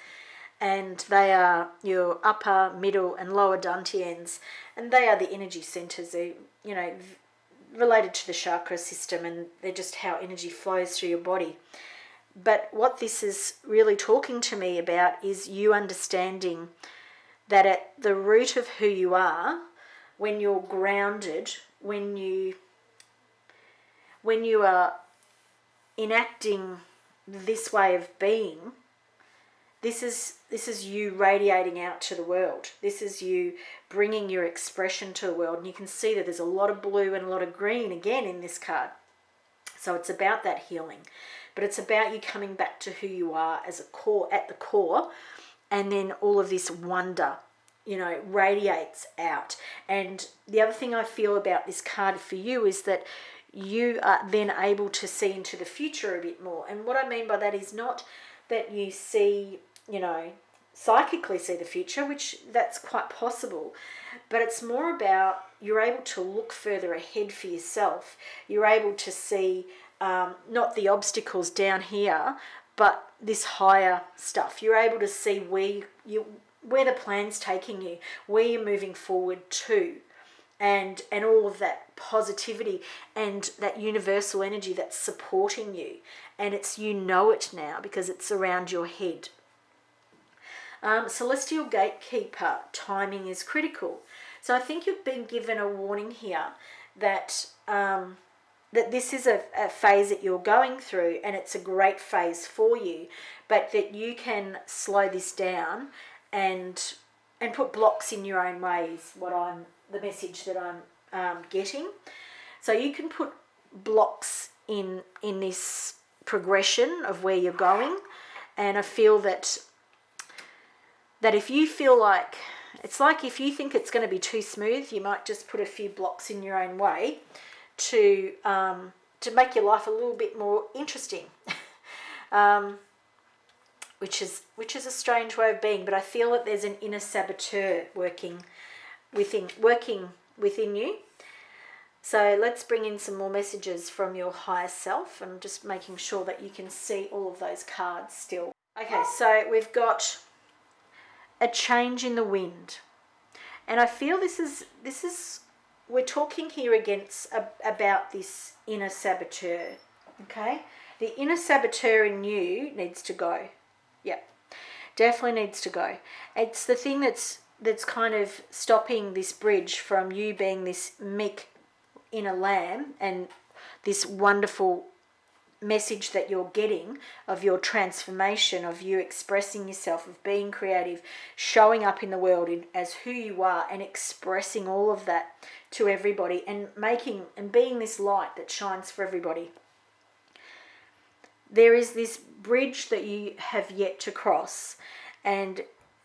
and they are your upper, middle, and lower dantians, and they are the energy centers. related to the chakra system, and they're just how energy flows through your body. But what this is really talking to me about is you understanding that at the root of who you are, when you're grounded, when you are enacting this way of being, this is you radiating out to the world. This is you bringing your expression to the world. And you can see that there's a lot of blue and a lot of green again in this card. So it's about that healing. But it's about you coming back to who you are as a core, at the core, and then all of this wonder, radiates out. And the other thing I feel about this card for you is that you are then able to see into the future a bit more. And what I mean by that is not that you see, psychically see the future, which that's quite possible, but it's more about you're able to look further ahead for yourself. You're able to see not the obstacles down here, but this higher stuff. You're able to see where the plan's taking you, where you're moving forward to, and all of that positivity and that universal energy that's supporting you. And it's it now because it's around your head. Celestial Gatekeeper, timing is critical. So I think you've been given a warning here that that this is a phase that you're going through, and it's a great phase for you, but that you can slow this down and put blocks in your own way is the message that I'm getting. So you can put blocks in this progression of where you're going, and I feel that if you feel like it's like if you think it's going to be too smooth, you might just put a few blocks in your own way to make your life a little bit more interesting, which is a strange way of being. But I feel that there's an inner saboteur working within you. So let's bring in some more messages from your higher self. I'm just making sure that you can see all of those cards still. Okay, so we've got a change in the wind, and I feel this is we're talking here about this inner saboteur. Okay, the inner saboteur in you needs to go. Yeah, definitely needs to go. It's the thing that's kind of stopping this bridge from you being this meek inner lamb and this wonderful message that you're getting of your transformation, of you expressing yourself, of being creative, showing up in the world as who you are and expressing all of that to everybody and being this light that shines for everybody. There is this bridge that you have yet to cross, and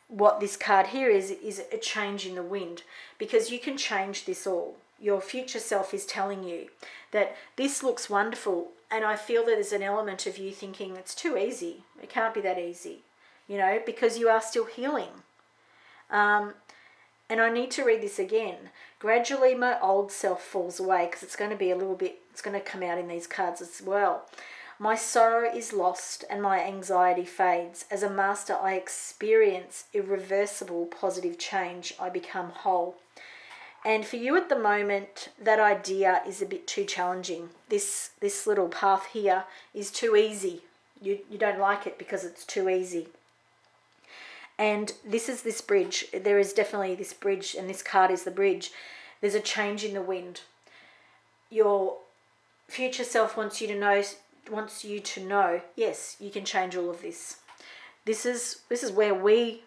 what this card here is a change in the wind, because you can change this all. Your future self is telling you that this looks wonderful, and I feel that there's an element of you thinking it's too easy. It can't be that easy, because you are still healing. And I need to read this again. Gradually my old self falls away, because it's going to come out in these cards as well. My sorrow is lost and my anxiety fades. As a master, I experience irreversible positive change. I become whole. And for you at the moment, that idea is a bit too challenging. This little path here is too easy. You don't like it because it's too easy. And this is this bridge. There is definitely this bridge, and this card is the bridge. There's a change in the wind. Your future self wants you to know, yes, you can change all of this. This is where we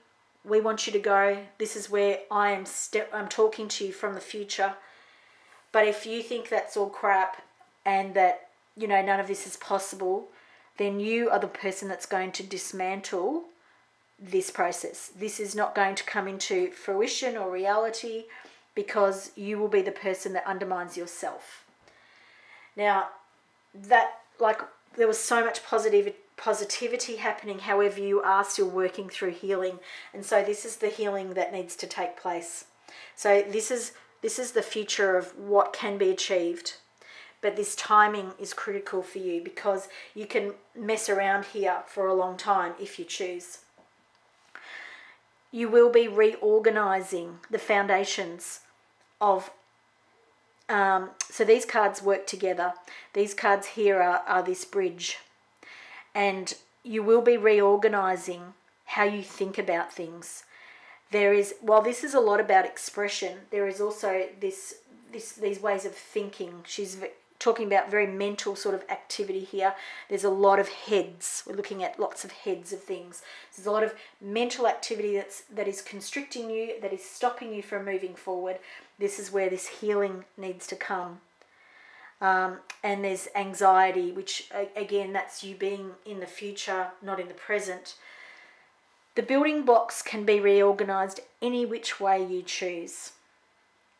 want you to go. This is where I'm talking to you from the future. But if you think that's all crap and that none of this is possible, then you are the person that's going to dismantle this process. This is not going to come into fruition or reality, because you will be the person that undermines yourself. Now, there was so much positivity happening, however you are still working through healing, and so this is the healing that needs to take place. So this is the future of what can be achieved, but this timing is critical for you, because you can mess around here for a long time if you choose. You will be reorganizing the foundations of So these cards work together. These cards here are this bridge. And you will be reorganizing how you think about things. While this is a lot about expression, there is also these ways of thinking. She's talking about very mental sort of activity here. There's a lot of heads. We're looking at lots of heads of things. There's a lot of mental activity that is constricting you, that is stopping you from moving forward. This is where this healing needs to come. And there's anxiety, which again, that's you being in the future, not in the present. The building blocks can be reorganized any which way you choose.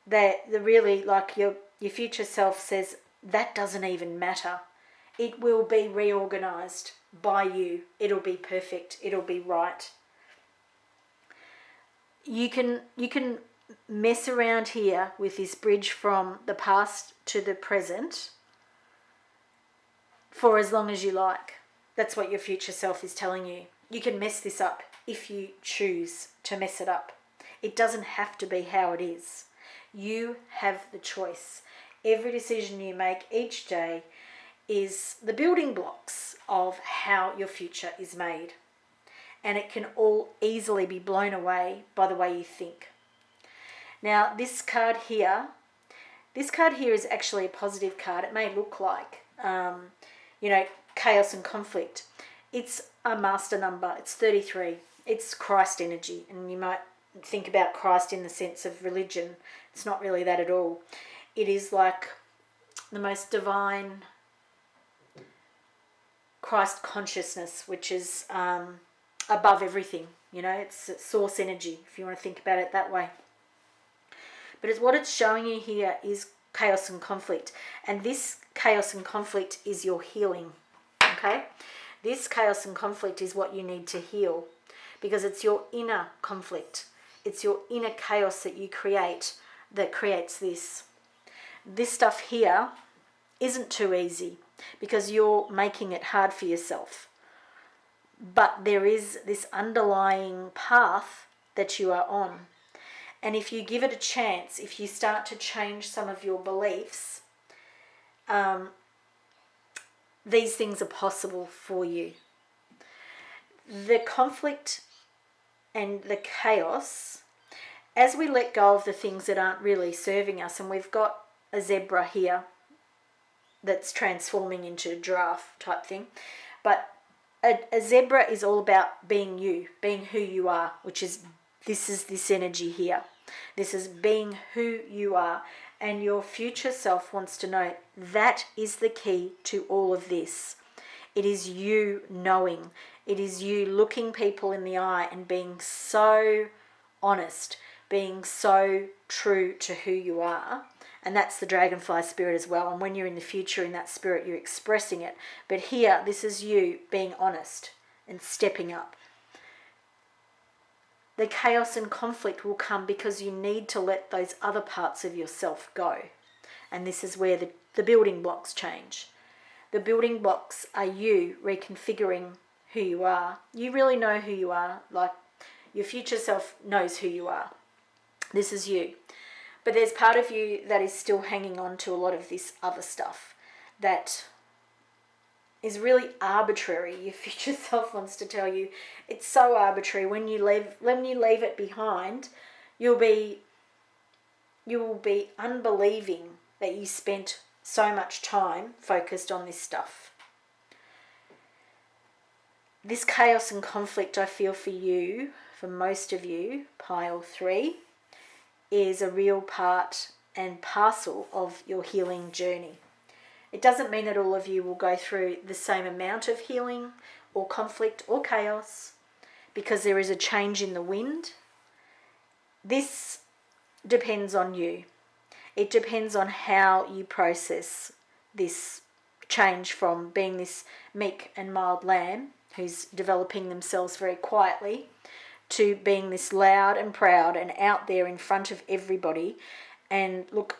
They're really like your future self says, that doesn't even matter. It will be reorganized by you. It'll be perfect. It'll be right. You can mess around here with this bridge from the past to the present for as long as you like. That's what your future self is telling you. You can mess this up if you choose to mess it up. It doesn't have to be how it is. You have the choice. Every decision you make each day is the building blocks of how your future is made. And it can all easily be blown away by the way you think. Now, this card here is actually a positive card. It may look like, chaos and conflict. It's a master number. It's 33. It's Christ energy. And you might think about Christ in the sense of religion. It's not really that at all. It is like the most divine Christ consciousness, which is above everything. It's source energy, if you want to think about it that way. But what it's showing you here is chaos and conflict. And this chaos and conflict is your healing. Okay? This chaos and conflict is what you need to heal, because it's your inner conflict. It's your inner chaos that you create that creates this. This stuff here isn't too easy because you're making it hard for yourself. But there is this underlying path that you are on. And if you give it a chance, if you start to change some of your beliefs, these things are possible for you. The conflict and the chaos, as we let go of the things that aren't really serving us, and we've got a zebra here that's transforming into a giraffe type thing, but a zebra is all about being you, being who you are, which is this energy here. This is being who you are, and your future self wants to know that is the key to all of this. It is you knowing. It is you looking people in the eye and being so honest, being so true to who you are. And that's the dragonfly spirit as well. And when you're in the future in that spirit, you're expressing it. But here, this is you being honest and stepping up. The chaos and conflict will come because you need to let those other parts of yourself go. And this is where the building blocks change. The building blocks are you reconfiguring who you are. You really know who you are. Like your future self knows who you are. This is you. But there's part of you that is still hanging on to a lot of this other stuff that is really arbitrary. Your future self wants to tell you it's so arbitrary. When you leave it behind, you will be unbelieving that you spent so much time focused on this stuff. This chaos and conflict I feel for you, for most of you, pile 3, is a real part and parcel of your healing journey. It doesn't mean that all of you will go through the same amount of healing or conflict or chaos, because there is a change in the wind. This depends on you. It depends on how you process this change from being this meek and mild lamb who's developing themselves very quietly to being this loud and proud and out there in front of everybody. And look,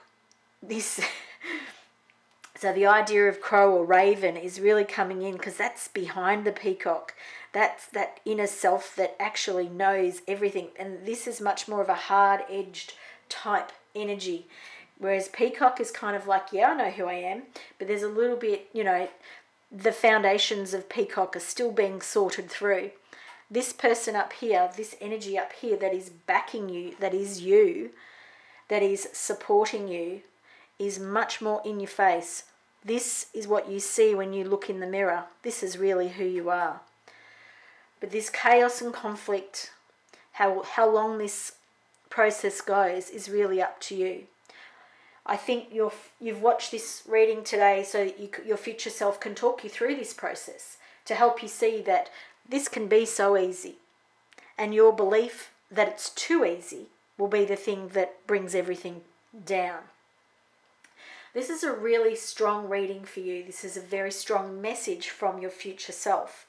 this... So the idea of crow or raven is really coming in because that's behind the peacock. That's that inner self that actually knows everything. And this is much more of a hard-edged type energy. Whereas peacock is kind of like, yeah, I know who I am, but there's a little bit, you know, the foundations of peacock are still being sorted through. This person up here, this energy up here that is backing you, that is you, that is supporting you, is much more in your face. This is what you see when you look in the mirror. This is really who you are. But this chaos and conflict, how long this process goes, is really up to you. I think you've watched this reading today so your future self can talk you through this process to help you see that this can be so easy. And your belief that it's too easy will be the thing that brings everything down. This is a really strong reading for you. This is a very strong message from your future self.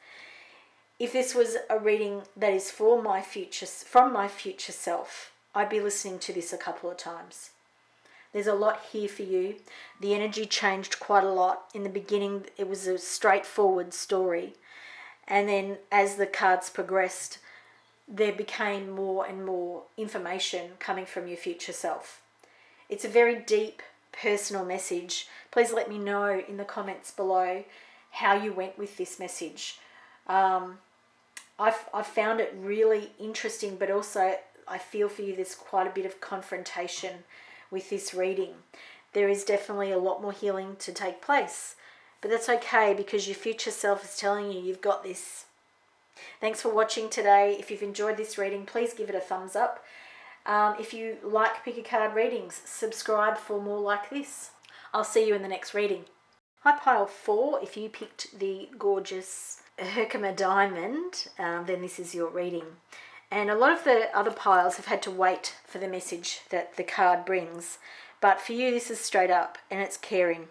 If this was a reading that is from my future self, I'd be listening to this a couple of times. There's a lot here for you. The energy changed quite a lot. In the beginning, it was a straightforward story. And then as the cards progressed, there became more and more information coming from your future self. It's a very deep, personal message. Please let me know in the comments below how you went with this message. I've found it really interesting, but also I feel for you there's quite a bit of confrontation with this reading. There is definitely a lot more healing to take place, but that's okay because your future self is telling you you've got this. Thanks for watching today. If you've enjoyed this reading, please give it a thumbs up. If you like pick a card readings, subscribe for more like this. I'll see you in the next reading. Hi pile 4, if you picked the gorgeous Herkimer diamond, then this is your reading. And a lot of the other piles have had to wait for the message that the card brings. But for you, this is straight up and it's caring.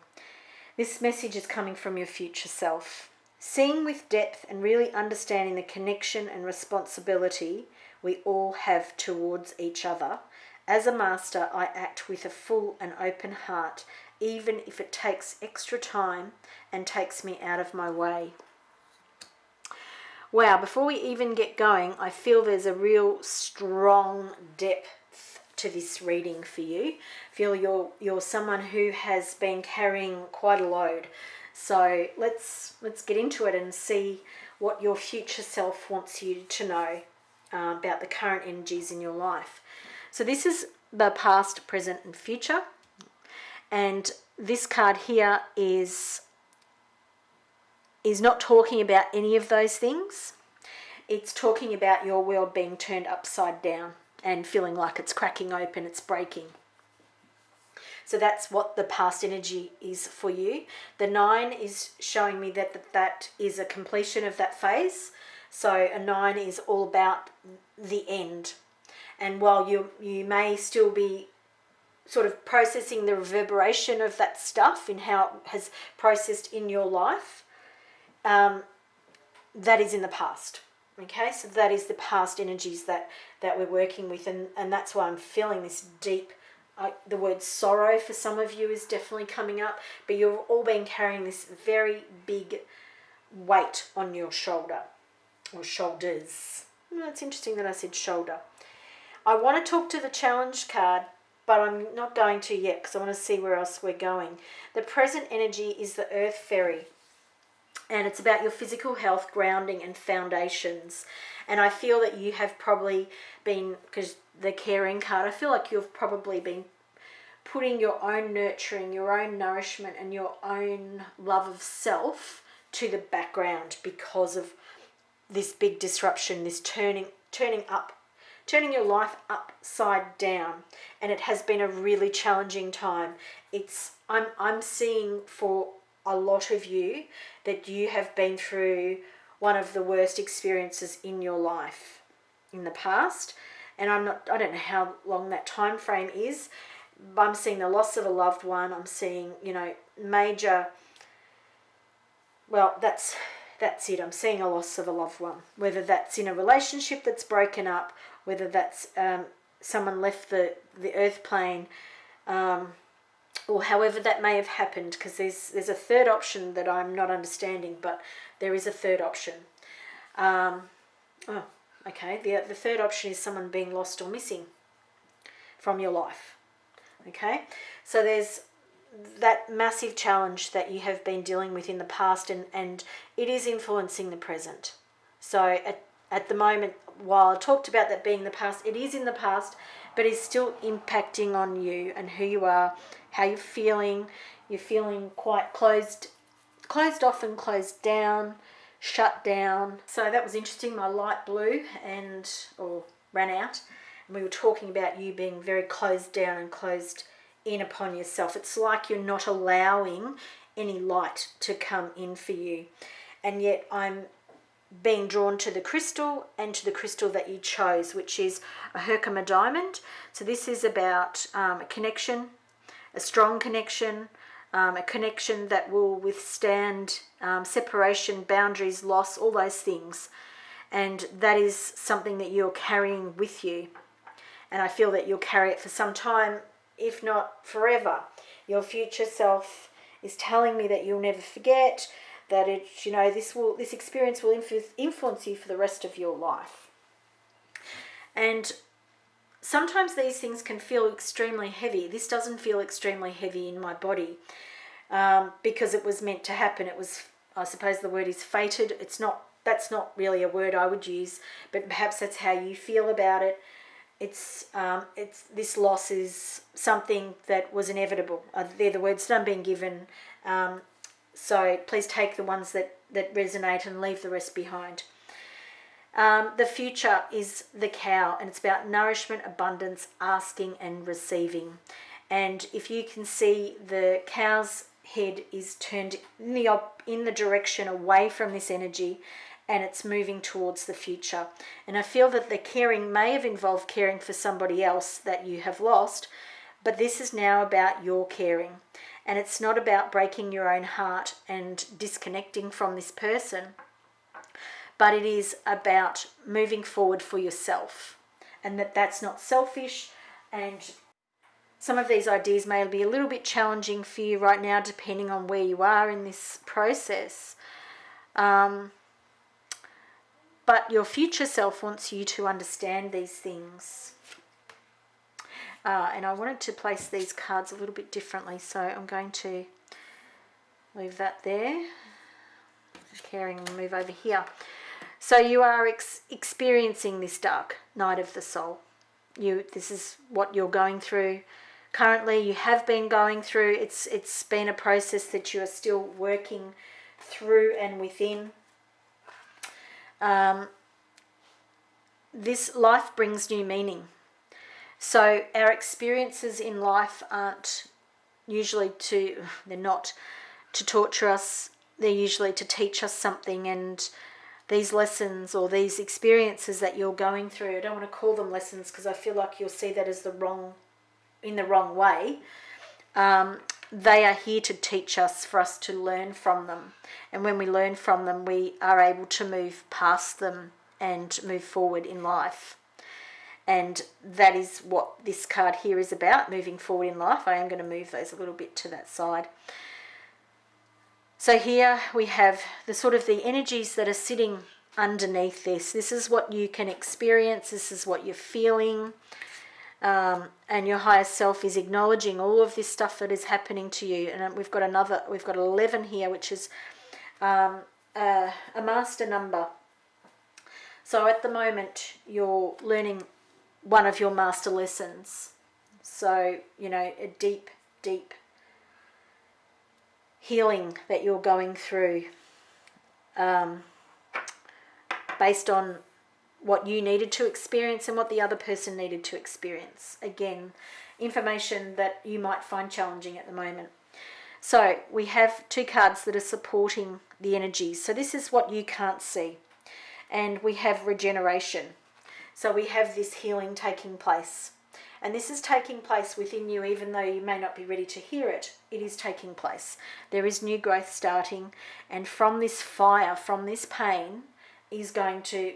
This message is coming from your future self. Seeing with depth and really understanding the connection and responsibility we all have towards each other. As a master, I act with a full and open heart, even if it takes extra time and takes me out of my way. Wow, before we even get going, I feel there's a real strong depth to this reading for you. I feel you're someone who has been carrying quite a load. So let's get into it and see what your future self wants you to know about the current energies in your life. So this is the past, present, and future. And this card here is not talking about any of those things. It's talking about your world being turned upside down and feeling like it's cracking open, it's breaking. So that's what the past energy is for you. The 9 is showing me that is a completion of that phase. So a 9 is all about the end. And while you may still be sort of processing the reverberation of that stuff and how it has processed in your life, that is in the past. Okay, so that is the past energies that we're working with, and that's why I'm feeling this deep, the word sorrow for some of you is definitely coming up, but you've all been carrying this very big weight on your shoulder, or shoulders. It's interesting that I said shoulder. I want to talk to the challenge card, but I'm not going to yet because I want to see where else we're going. The present energy is the Earth Fairy. And it's about your physical health, grounding, and foundations. And I feel that you have probably been, because the caring card, I feel like you've probably been putting your own nurturing, your own nourishment, and your own love of self to the background because of this big disruption, this turning your life upside down. And it has been a really challenging time. I'm seeing for a lot of you that you have been through one of the worst experiences in your life in the past, and I don't know how long that time frame is, but I'm seeing the loss of a loved one. I'm seeing, major, well, that's it. I'm seeing a loss of a loved one, whether that's in a relationship that's broken up, whether that's someone left the earth plane, or however that may have happened, because there's a third option that I'm not understanding, but there is a third option. Okay, the third option is someone being lost or missing from your life. Okay, so there's that massive challenge that you have been dealing with in the past, and it is influencing the present. So at the moment, while I talked about that being the past, it is in the past, but it's still impacting on you and who you are, how you're feeling. You're feeling quite closed off and closed down, shut down. So that was interesting. My light blew or ran out, and we were talking about you being very closed down and closed in upon yourself. It's like you're not allowing any light to come in for you. And yet I'm being drawn to the crystal, and to the crystal that you chose, which is a Herkimer diamond. So this is about a connection, a strong connection, a connection that will withstand separation, boundaries, loss, all those things. And that is something that you're carrying with you. And I feel that you'll carry it for some time, if not forever. Your future self is telling me that you'll never forget, that this experience will influence you for the rest of your life. And sometimes these things can feel extremely heavy. This doesn't feel extremely heavy in my body because it was meant to happen. It was, I suppose the word is fated. That's not really a word I would use, but perhaps that's how you feel about it. It's this loss is something that was inevitable. They're the words that I'm being given. So please take the ones that resonate and leave the rest behind. The future is the cow, and it's about nourishment, abundance, asking and receiving. And if you can see, the cow's head is turned in the direction away from this energy, and it's moving towards the future. And I feel that the caring may have involved caring for somebody else that you have lost, but this is now about your caring. And it's not about breaking your own heart and disconnecting from this person, but it is about moving forward for yourself, and that's not selfish. And some of these ideas may be a little bit challenging for you right now, depending on where you are in this process. But your future self wants you to understand these things. And I wanted to place these cards a little bit differently, so I'm going to leave that there. Caring and move over here. So you are experiencing this dark night of the soul. This is what you're going through currently. You have been going through. It's been a process that you are still working through and within. This life brings new meaning. So our experiences in life aren't usually they're not to torture us. They're usually to teach us something. And these lessons or these experiences that you're going through, I don't want to call them lessons because I feel like you'll see that as in the wrong way. They are here to teach us, for us to learn from them. And when we learn from them, we are able to move past them and move forward in life. And that is what this card here is about, moving forward in life. I am going to move those a little bit to that side. So here we have the energies that are sitting underneath this. This is what you can experience. This is what you're feeling. And your higher self is acknowledging all of this stuff that is happening to you. And we've got 11 here, which is a master number. So at the moment, you're learning one of your master lessons. So, a deep, deep healing that you're going through based on what you needed to experience and what the other person needed to experience. Again, information that you might find challenging at the moment. So we have 2 cards that are supporting the energies. So this is what you can't see. And we have regeneration. So we have this healing taking place. And this is taking place within you, even though you may not be ready to hear it. It is taking place. There is new growth starting. And from this fire, from this pain, is going to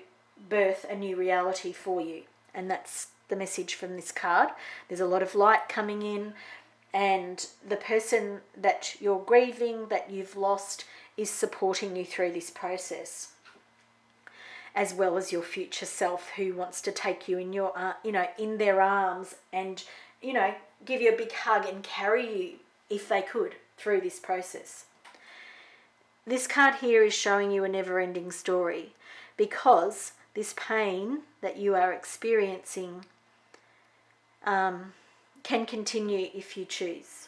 birth a new reality for you. And that's the message from this card. There's a lot of light coming in. And the person that you're grieving, that you've lost, is supporting you through this process, as well as your future self, who wants to take you in your, in their arms and, give you a big hug and carry you, if they could, through this process. This card here is showing you a never-ending story, because this pain that you are experiencing can continue if you choose.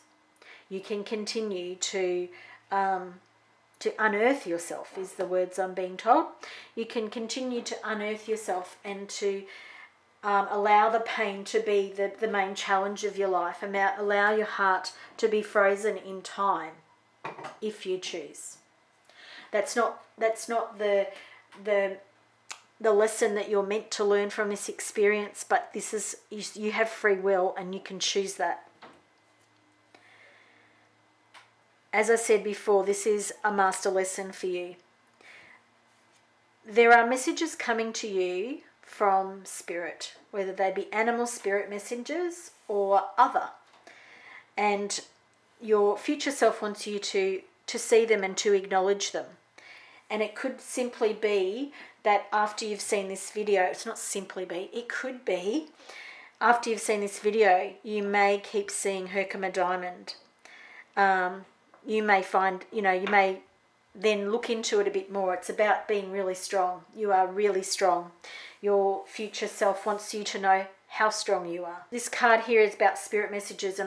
You can continue to unearth yourself, is the words I'm being told. You can continue to unearth yourself and to allow the pain to be the main challenge of your life, and allow your heart to be frozen in time, if you choose. That's not the lesson that you're meant to learn from this experience, but this is, you have free will and you can choose that. As I said before, this is a master lesson for you. There are messages coming to you from spirit, whether they be animal spirit messengers or other. And your future self wants you to see them and to acknowledge them. And it could simply be that after you've seen this video, it's not simply be, it could be after you've seen this video, you may keep seeing Herkimer diamond. You may find, you may then look into it a bit more. It's about being really strong. You are really strong. Your future self wants you to know how strong you are. This card here is about spirit messages,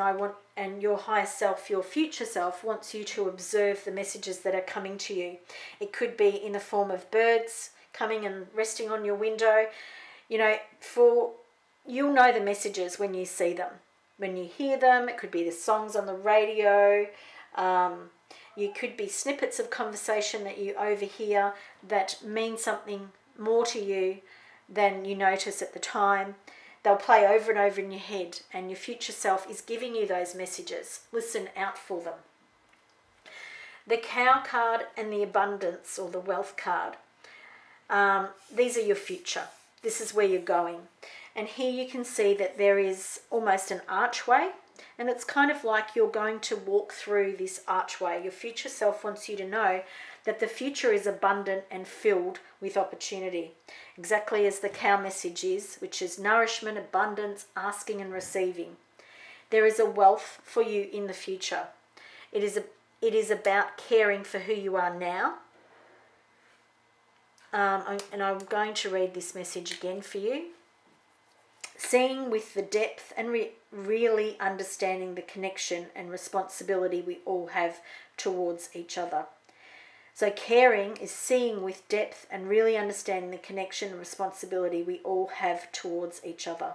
and your higher self, your future self, wants you to observe the messages that are coming to you. It could be in the form of birds coming and resting on your window. You'll know the messages when you see them. When you hear them, it could be the songs on the radio. You could be snippets of conversation that you overhear that mean something more to you than you notice at the time. They'll play over and over in your head, and your future self is giving you those messages. Listen out for them. The cow card and the abundance or the wealth card. These are your future. This is where you're going. And here you can see that there is almost an archway, and it's kind of like you're going to walk through this archway. Your future self wants you to know that the future is abundant and filled with opportunity, exactly as the cow message is, which is nourishment, abundance, asking and receiving. There is a wealth for you in the future. It is about caring for who you are now. And I'm going to read this message again for you. Seeing with the depth and really understanding the connection and responsibility we all have towards each other. So caring is seeing with depth and really understanding the connection and responsibility we all have towards each other.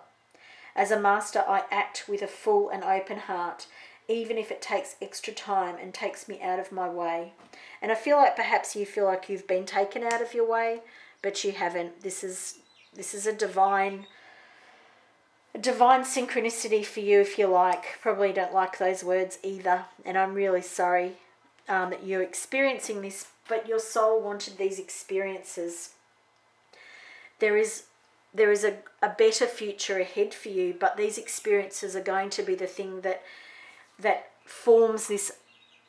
As a master, I act with a full and open heart, even if it takes extra time and takes me out of my way. And I feel like perhaps you feel like you've been taken out of your way, but you haven't. This is a divine synchronicity for you, if you like. Probably don't like those words either, and I'm really sorry that you're experiencing this, but your soul wanted these experiences. There is a better future ahead for you, but these experiences are going to be the thing that forms this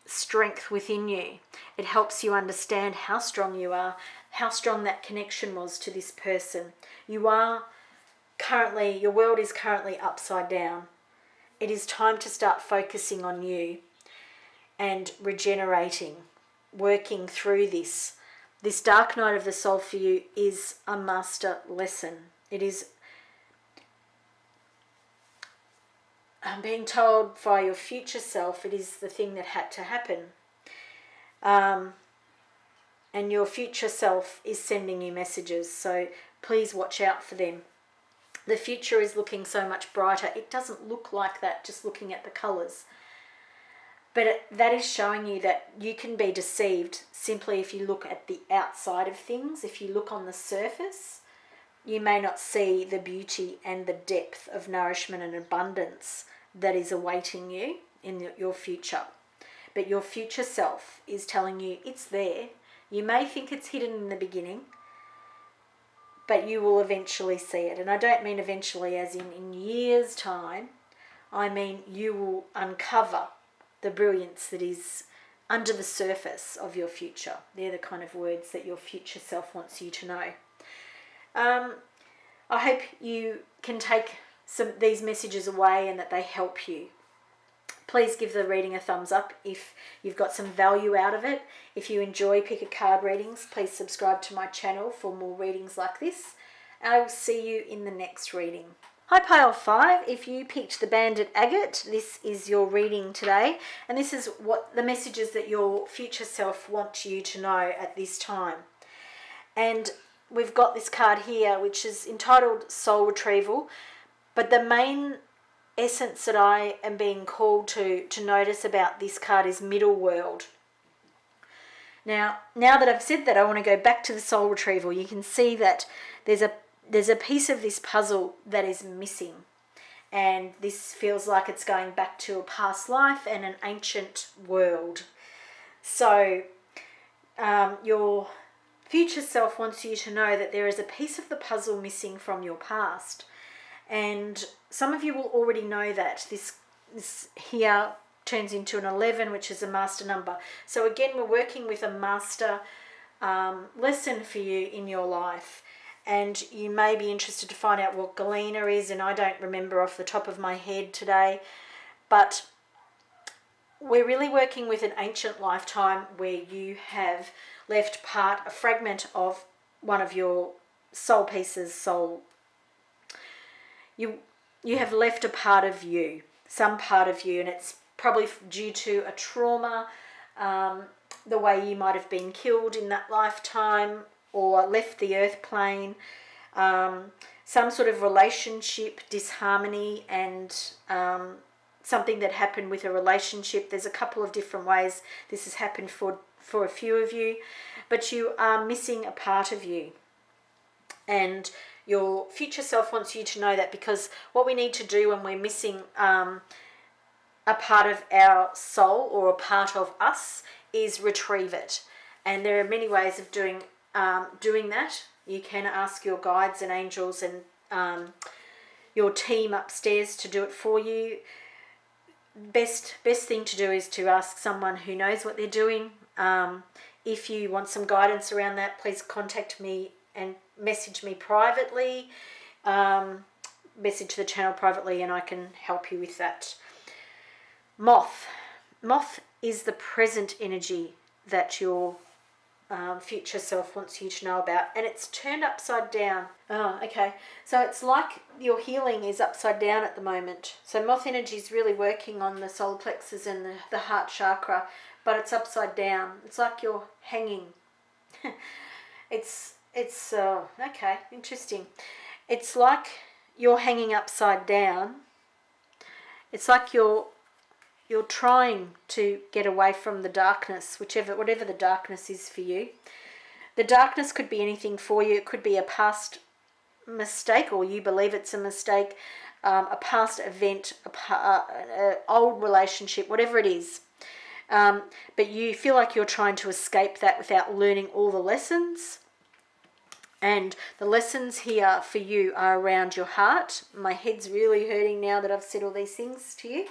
strength within you. It helps you understand how strong you are, how strong that connection was to this person. Your world is currently upside down. It is time to start focusing on you and regenerating, working through this. This dark night of the soul for you is a master lesson. I'm being told by your future self, it is the thing that had to happen. And your future self is sending you messages, so please watch out for them. The future is looking so much brighter. It doesn't look like that just looking at the colours. But that is showing you that you can be deceived simply if you look at the outside of things. If you look on the surface, you may not see the beauty and the depth of nourishment and abundance that is awaiting you in your future. But your future self is telling you it's there. You may think it's hidden in the beginning, but you will eventually see it. And I don't mean eventually as in years' time. I mean you will uncover the brilliance that is under the surface of your future. They're the kind of words that your future self wants you to know. I hope you can take these messages away and that they help you. Please give the reading a thumbs up if you've got some value out of it. If you enjoy pick a card readings, please subscribe to my channel for more readings like this. I will see you in the next reading. Hi Pile 5, if you picked the Bandit Agate, this is your reading today, and this is what the messages that your future self wants you to know at this time. And we've got this card here which is entitled Soul Retrieval, but the main essence that I am being called to notice about this card is Middle World. Now that I've said that, I want to go back to the soul retrieval. You can see that there's a piece of this puzzle that is missing, and this feels like it's going back to a past life and an ancient world. So your future self wants you to know that there is a piece of the puzzle missing from your past. And some of you will already know that this here turns into an 11, which is a master number. So again, we're working with a master lesson for you in your life. And you may be interested to find out what Galena is, and I don't remember off the top of my head today. But we're really working with an ancient lifetime where you have left a fragment of one of your soul pieces, You have left a part of you, some part of you, and it's probably due to a trauma, the way you might have been killed in that lifetime or left the earth plane, some sort of relationship disharmony, and something that happened with a relationship. There's a couple of different ways this has happened for a few of you, but you are missing a part of you. And your future self wants you to know that, because what we need to do when we're missing a part of our soul or a part of us is retrieve it. And there are many ways of doing that. You can ask your guides and angels and your team upstairs to do it for you. Best thing to do is to ask someone who knows what they're doing. If you want some guidance around that, please contact me and message me privately, message the channel privately, and I can help you with that. Moth is the present energy that your future self wants you to know about, and it's turned upside down. Oh, okay. So it's like your healing is upside down at the moment. So moth energy is really working on the solar plexus and the heart chakra, but it's upside down. It's like you're hanging. It's okay, interesting. It's like you're hanging upside down. It's like you're trying to get away from the darkness, whatever the darkness is for you. The darkness could be anything for you. It could be a past mistake, or you believe it's a mistake, a past event, an old relationship, whatever it is. But you feel like you're trying to escape that without learning all the lessons. And the lessons here for you are around your heart. My head's really hurting now that I've said all these things to you.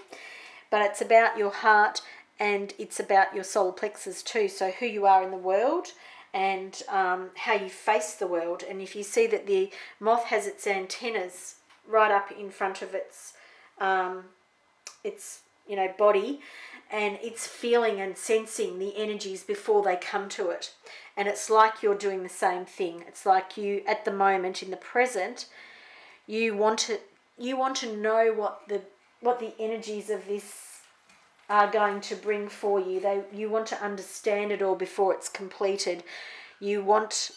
But it's about your heart, and it's about your solar plexus too. So who you are in the world, and how you face the world. And if you see that the moth has its antennas right up in front of its body, and it's feeling and sensing the energies before they come to it. And it's like you're doing the same thing. It's like you, at the moment, in the present, you want to know what the energies of this are going to bring for you. You want to understand it all before it's completed. You want,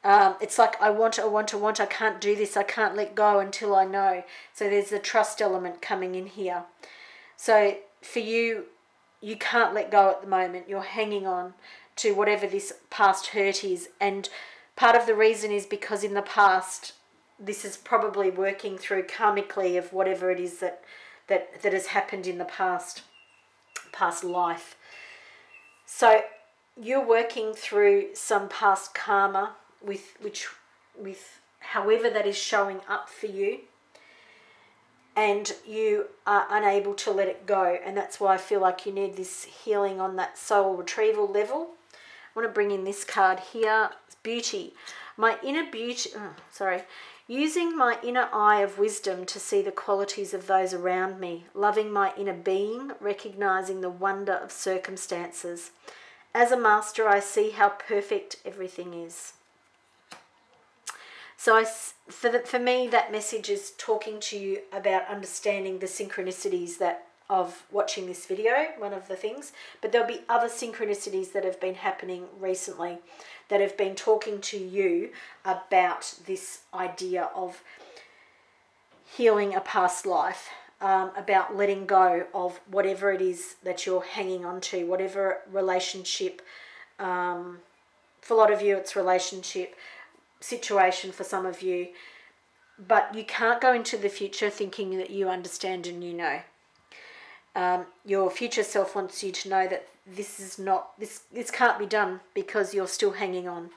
it's like, I want, I can't do this, I can't let go until I know. So there's the trust element coming in here. So for you, you can't let go at the moment. You're hanging on to whatever this past hurt is. And part of the reason is because in the past, this is probably working through karmically of whatever it is that has happened in the past life. So you're working through some past karma with however that is showing up for you, and you are unable to let it go. And that's why I feel like you need this healing on that soul retrieval level. I want to bring in this card here. It's beauty. My inner beauty, Using my inner eye of wisdom to see the qualities of those around me, loving my inner being, recognizing the wonder of circumstances. As a master, I see how perfect everything is. So for me, that message is talking to you about understanding the synchronicities of watching this video, one of the things, but there'll be other synchronicities that have been happening recently that have been talking to you about this idea of healing a past life, about letting go of whatever it is that you're hanging on to, whatever relationship. For a lot of you, it's relationship, situation for some of you, but you can't go into the future thinking that you understand and you know. Your future self wants you to know that this can't be done because you're still hanging on.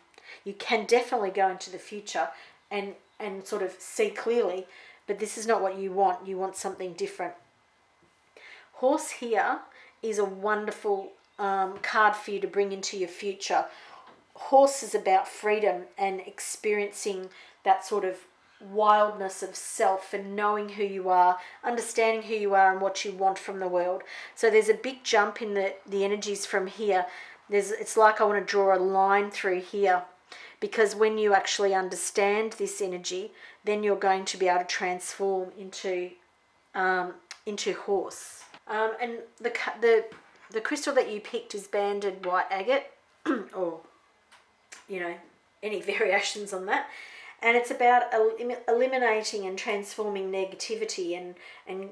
You can definitely go into the future and sort of see clearly, but this is not what you want. You want something different. Horse here is a wonderful card for you to bring into your future. Horse is about freedom and experiencing that sort of wildness of self and knowing who you are, understanding who you are and what you want from the world. So there's a big jump in the energies from here. It's like I want to draw a line through here, because when you actually understand this energy, then you're going to be able to transform into horse. And the crystal that you picked is banded white agate, or any variations on that. And it's about eliminating and transforming negativity and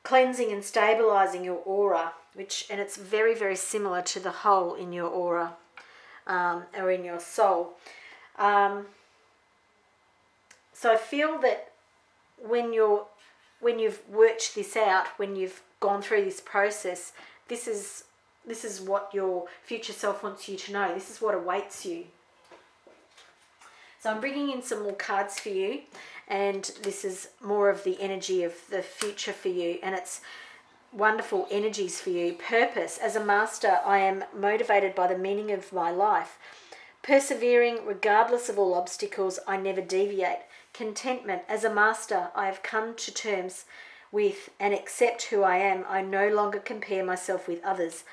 cleansing and stabilizing your aura, and it's very, very similar to the hole in your aura, or in your soul. So I feel that when you've worked this out, when you've gone through this process, this is what your future self wants you to know. This is what awaits you. So I'm bringing in some more cards for you, and this is more of the energy of the future for you, and it's wonderful energies for you. Purpose. As a master, I am motivated by the meaning of my life. Persevering regardless of all obstacles, I never deviate. Contentment. As a master, I have come to terms with and accept who I am. I no longer compare myself with others.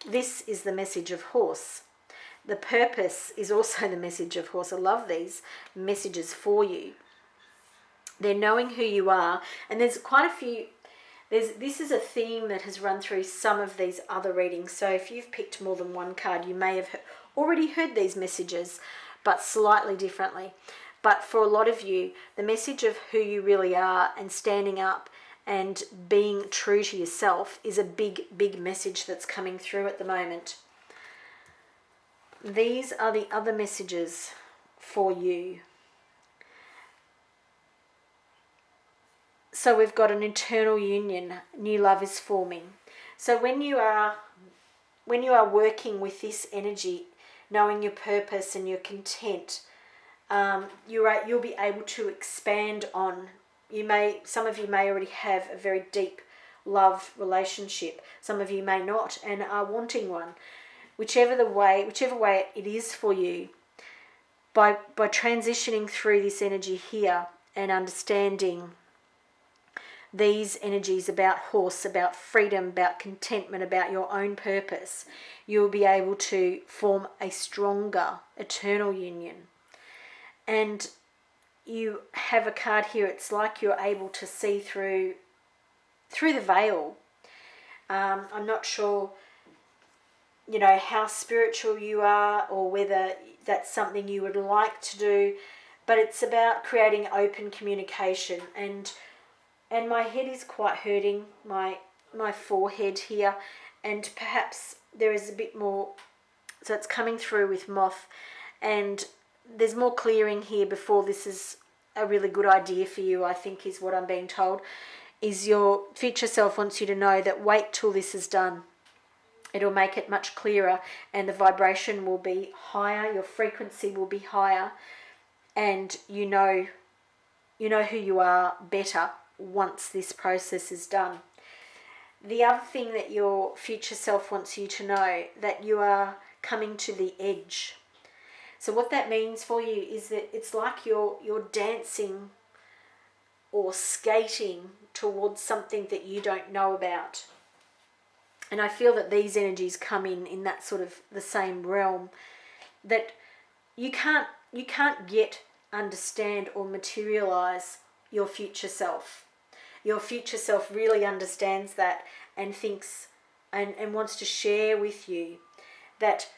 This is the message of horse. The purpose is also the message of horse. I love these messages for you. They're knowing who you are, and there's quite a few. This is a theme that has run through some of these other readings. So if you've picked more than one card, you may have already heard these messages, but slightly differently. But for a lot of you, the message of who you really are and standing up and being true to yourself is a big, big message that's coming through at the moment. These are the other messages for you. So we've got an eternal union. New love is forming. So when you are working with this energy, knowing your purpose and you're content, you'll be able to expand on. Some of you may already have a very deep love relationship. Some of you may not and are wanting one. Whichever way it is for you, by transitioning through this energy here and understanding these energies about horse, about freedom, about contentment, about your own purpose, you'll be able to form a stronger eternal union. And you have a card here, it's like you're able to see through the veil. I'm not sure how spiritual you are or whether that's something you would like to do, but it's about creating open communication. And my head is quite hurting, my forehead here, and perhaps there is a bit more, so it's coming through with moth, and there's more clearing here before this is a really good idea for you, I think is what I'm being told, is your future self wants you to know that wait till this is done. It'll make it much clearer and the vibration will be higher, your frequency will be higher, and you know who you are better once this process is done. The other thing that your future self wants you to know, that you are coming to the edge. So what that means for you is that it's like you're dancing or skating towards something that you don't know about. And I feel that these energies come in that sort of the same realm, that you can't yet understand or materialize your future self. Your future self really understands that and thinks and wants to share with you that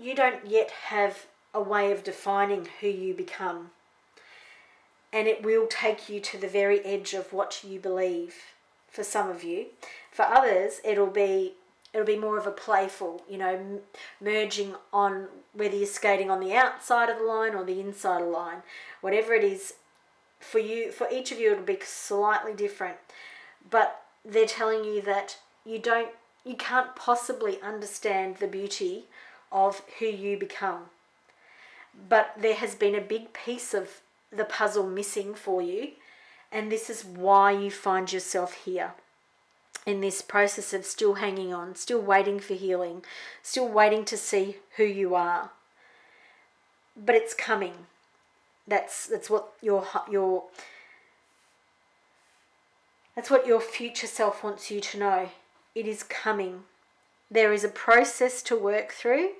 you don't yet have a way of defining who you become. And it will take you to the very edge of what you believe, for some of you. For others, it'll be more of a playful, merging on whether you're skating on the outside of the line or the inside of the line. Whatever it is for you, for each of you, it'll be slightly different. But they're telling you that you can't possibly understand the beauty of who you become. But there has been a big piece of the puzzle missing for you, and this is why you find yourself here in this process of still hanging on, still waiting for healing, still waiting to see who you are. But it's coming. That's what that's what your future self wants you to know. It is coming. There is a process to work through.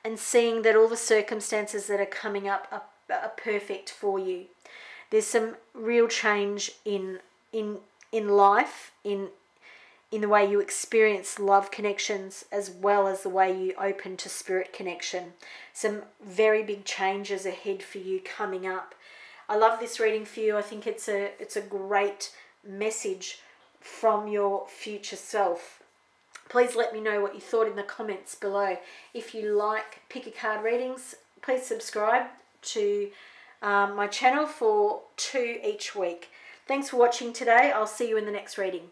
And seeing that all the circumstances that are coming up are perfect for you. There's some real change in life, in the way you experience love connections, as well as the way you open to spirit connection. Some very big changes ahead for you coming up. I love this reading for you. I think it's a great message from your future self. Please let me know what you thought in the comments below. If you like pick a card readings, please subscribe to my channel for 2 each week. Thanks for watching today. I'll see you in the next reading.